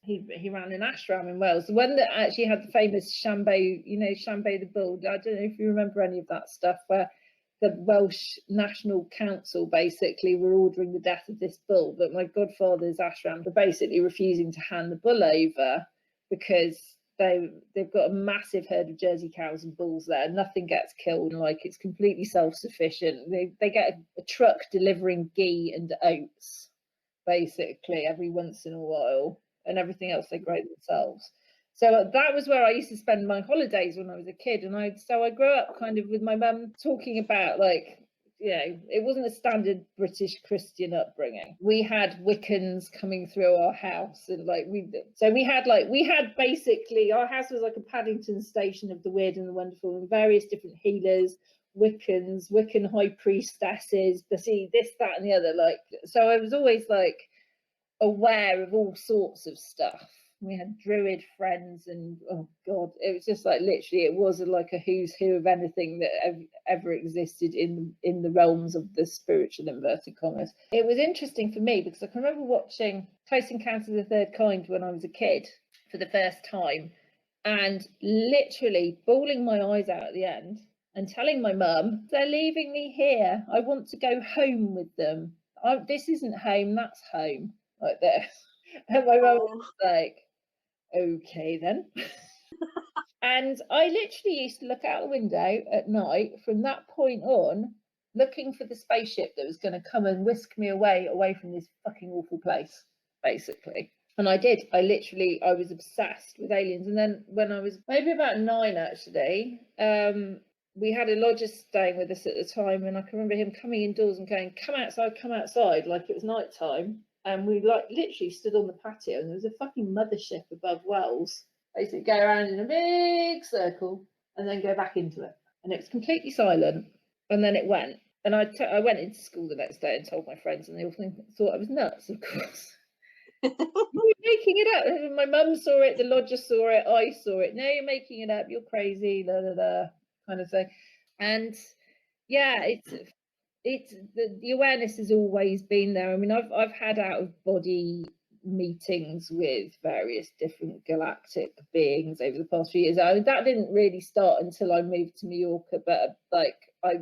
he ran an ashram in Wales, the one that actually had the famous Shambho, Shambho the bull. I don't know if you remember any of that stuff, where the Welsh National Council basically were ordering the death of this bull, but my godfather's ashram were basically refusing to hand the bull over because they've got a massive herd of Jersey cows and bulls there. Nothing gets killed, like it's completely self-sufficient. They get a truck delivering ghee and oats basically every once in a while, and everything else they grow themselves. So that was where I used to spend my holidays when I was a kid. And I grew up kind of with my mum talking about, like, it wasn't a standard British Christian upbringing. We had Wiccans coming through our house, and we had basically, our house was like a Paddington station of the weird and the wonderful, and various different healers, Wiccans, Wiccan high priestesses, but see this, that, and the other. Like, so I was always like aware of all sorts of stuff. We had druid friends, and oh god, it was just like literally, it was like a who's who of anything that ever existed in the realms of the spiritual, inverted commas. It was interesting for me because I can remember watching Close Encounters of the Third Kind when I was a kid for the first time, and literally bawling my eyes out at the end and telling my mum, they're leaving me here. I want to go home with them. This isn't home, that's home. Like this. And my mum was like, okay then. And I literally used to look out the window at night from that point on, looking for the spaceship that was going to come and whisk me away from this fucking awful place, basically. And I did. I was obsessed with aliens. And then when I was maybe about 9, actually, we had a lodger staying with us at the time, and I can remember him coming indoors and going, come outside, like it was night time. And we literally stood on the patio, and there was a fucking mothership above Wells. Basically go around in a big circle and then go back into it. And it was completely silent. And then it went. And I went into school the next day and told my friends, and they all thought I was nuts, of course. You're making it up. My mum saw it, the lodger saw it, I saw it. No, you're making it up. You're crazy, la la la, kind of thing. And yeah, it's the awareness has always been there. I mean, I've had out of body meetings with various different galactic beings over the past few years. I mean, that didn't really start until I moved to Mallorca, but like I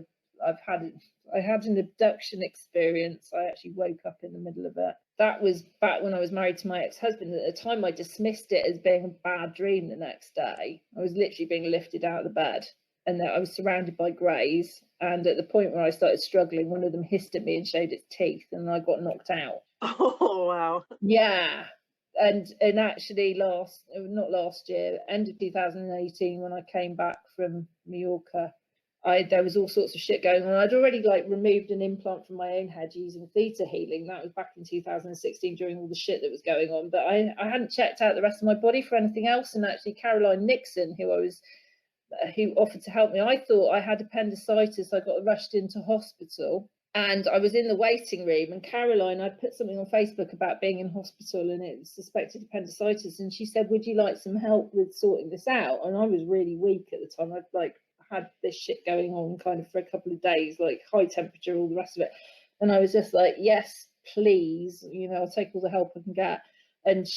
had an abduction experience. I actually woke up in the middle of it. That was back when I was married to my ex-husband. At the time, I dismissed it as being a bad dream. The next day, I was literally being lifted out of the bed, and I was surrounded by greys. And at the point where I started struggling, one of them hissed at me and showed its teeth, and I got knocked out. Oh wow! Yeah, and actually not last year, end of 2018, when I came back from Mallorca, there was all sorts of shit going on. I'd already like removed an implant from my own head using theta healing. That was back in 2016 during all the shit that was going on. But I hadn't checked out the rest of my body for anything else. And actually, Caroline Nixon, who offered to help me, I thought I had appendicitis. I got rushed into hospital. And I was in the waiting room, and Caroline, I put something on Facebook about being in hospital and it was suspected appendicitis. And she said, would you like some help with sorting this out? And I was really weak at the time. I'd had this shit going on kind of for a couple of days, like high temperature, all the rest of it. And I was just like, yes, please, I'll take all the help I can get. And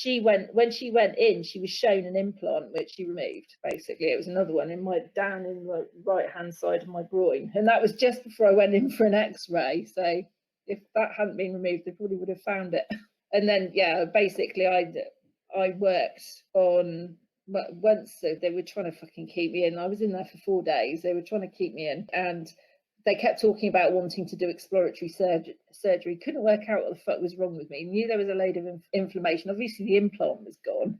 when she went in, she was shown an implant, which she removed. Basically, it was another one down in the right-hand side of my groin. And that was just before I went in for an x-ray. So if that hadn't been removed, they probably would have found it. And then, yeah, basically I worked on, once they were trying to fucking keep me in. I was in there for 4 days. They were trying to keep me in. And they kept talking about wanting to do exploratory surgery. Couldn't work out what the fuck was wrong with me. Knew there was a load of inflammation. Obviously, the implant was gone.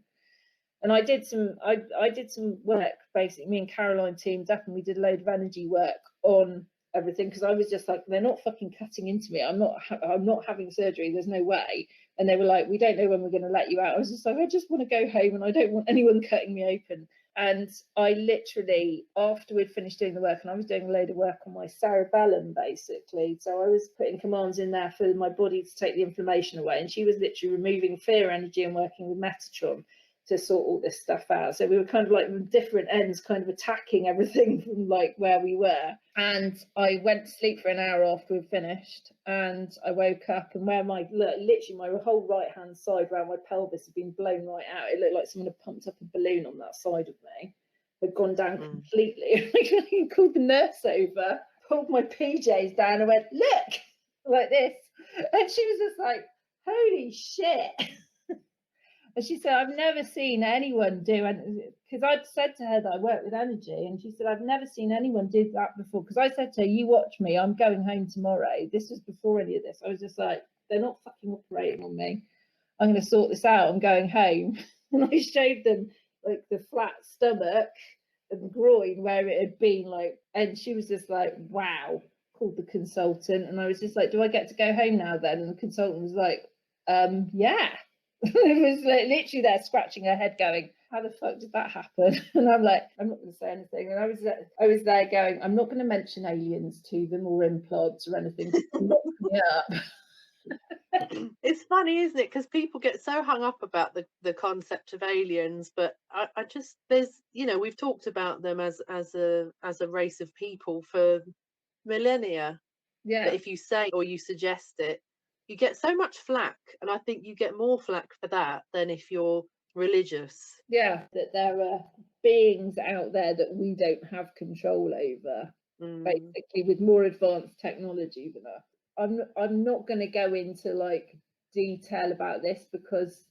And I did some work. Basically, me and Caroline teamed up, and we did a load of energy work on everything, because I was just like, they're not fucking cutting into me. I'm not having surgery. There's no way. And they were like, we don't know when we're going to let you out. I was just like, I just want to go home, and I don't want anyone cutting me open. And I literally, after we'd finished doing the work, and I was doing a load of work on my cerebellum, basically. So I was putting commands in there for my body to take the inflammation away. And she was literally removing fear energy and working with Metatron to sort all this stuff out. So we were kind of like from different ends, kind of attacking everything from like where we were. And I went to sleep for an hour after we'd finished, and I woke up, and where literally my whole right hand side around my pelvis had been blown right out. It looked like someone had pumped up a balloon on that side of me. Had gone down completely. I called the nurse over, pulled my PJs down, and went, look, like this. And she was just like, holy shit. And she said, I've never seen anyone do it, because I'd said to her that I work with energy, and she said, I've never seen anyone do that before. Because I said to her, you watch me, I'm going home tomorrow. This was before any of this. I was just like, they're not fucking operating on me. I'm going to sort this out. I'm going home. And I showed them like the flat stomach and the groin where it had been, like, and she was just like, wow. Called the consultant, and I was just like, do I get to go home now then? And the consultant was like, yeah. It was like literally there scratching her head going, how the fuck did that happen? And I'm like, I'm not going to say anything. And I was there going, I'm not going to mention aliens to them or implants or anything. Me up. It's funny, isn't it? Because people get so hung up about the concept of aliens, but I just, there's, we've talked about them as a race of people for millennia. Yeah. But if you say or you suggest it, you get so much flack, and I think you get more flack for that than if you're religious. Yeah, that there are beings out there that we don't have control over, basically, with more advanced technology than us. I'm not going to go into like detail about this, because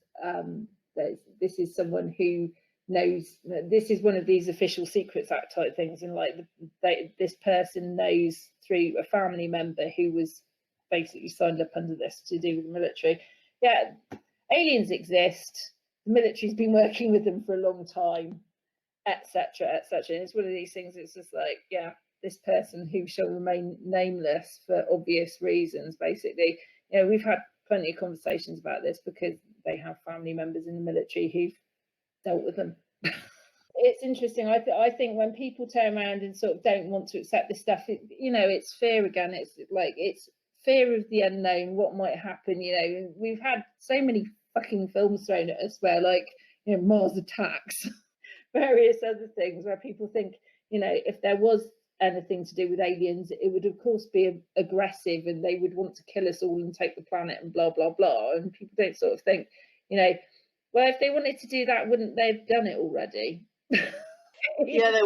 this is someone who knows. This is one of these Official Secrets Act type things, and like this person knows through a family member who was basically signed up under this to do with the military. Yeah, aliens exist. The military's been working with them for a long time, etc., etc. And it's one of these things. It's just like, yeah, this person who shall remain nameless for obvious reasons. Basically, we've had plenty of conversations about this, because they have family members in the military who've dealt with them. it's interesting. I think when people turn around and sort of don't want to accept this stuff, it's fear again. It's like, it's fear of the unknown, what might happen. We've had so many fucking films thrown at us where, like, Mars attacks, various other things where people think, if there was anything to do with aliens, it would of course be aggressive and they would want to kill us all and take the planet and blah blah blah. And people don't sort of think, well, if they wanted to do that, wouldn't they have done it already? Yeah, they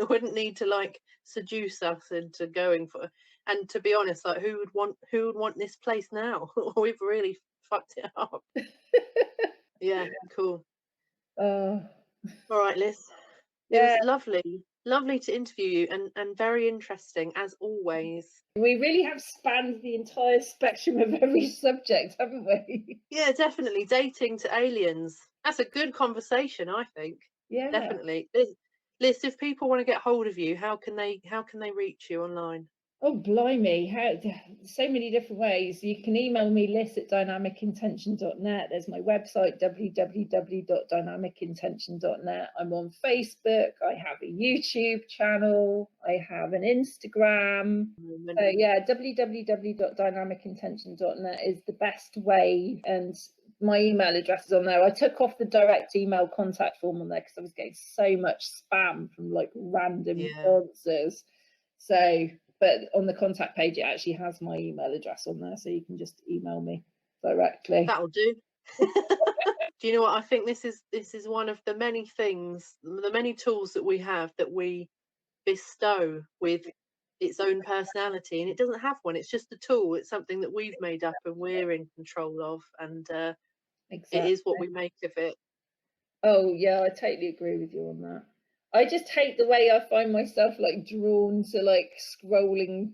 wouldn't need to, like, seduce us into going for. And to be honest, like, who would want this place now? We've really fucked it up. Yeah, cool. All right, Liz. It was lovely to interview you, and very interesting as always. We really have spanned the entire spectrum of every subject, haven't we? Yeah, definitely. Dating to aliens. That's a good conversation, I think. Yeah, definitely. Liz, if people want to get hold of you, how can they reach you online? Oh, blimey, so many different ways. You can email me, liz@dynamicintention.net. There's my website, www.dynamicintention.net. I'm on Facebook. I have a YouTube channel. I have an Instagram. So yeah, www.dynamicintention.net is the best way. And my email address is on there. I took off the direct email contact form on there because I was getting so much spam from, like, random answers. So, but on the contact page, it actually has my email address on there, so you can just email me directly. That'll do. Do you know what? I think this is one of the many things, the many tools that we have that we bestow with its own personality, and it doesn't have one. It's just a tool. It's something that we've made up and we're in control of, and exactly. It is what we make of it. Oh yeah, I totally agree with you on that. I just hate the way I find myself, like, drawn to, like, scrolling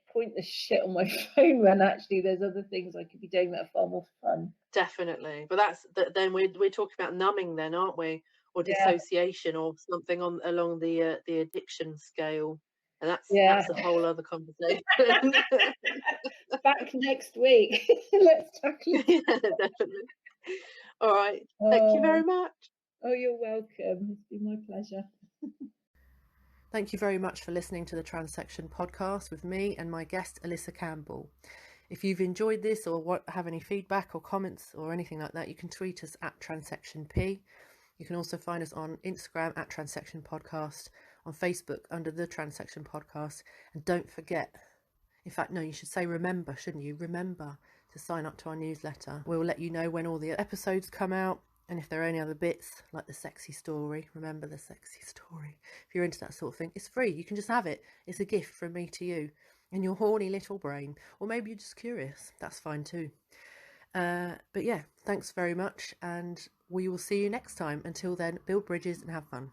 pointless shit on my phone when actually there's other things I could be doing that are far more fun. Definitely, but then we're talking about numbing, then, aren't we? Or dissociation, or something along the addiction scale, and that's a whole other conversation. Back next week. Let's tackle it. Yeah, definitely. All right. Thank you very much. Oh, you're welcome. It's been my pleasure. Thank you very much for listening to the Transection podcast with me and my guest, Ellyssa Campbell. If you've enjoyed this or have any feedback or comments or anything like that, you can tweet us at TransectionP. You can also find us on Instagram at Transection Podcast, on Facebook under the Transection Podcast. And don't forget, in fact, no, you should say remember, shouldn't you? Remember to sign up to our newsletter. We'll let you know when all the episodes come out. And if there are any other bits, like the sexy story, remember the sexy story. If you're into that sort of thing, it's free. You can just have it. It's a gift from me to you in your horny little brain. Or maybe you're just curious. That's fine too. But yeah, thanks very much. And we will see you next time. Until then, build bridges and have fun.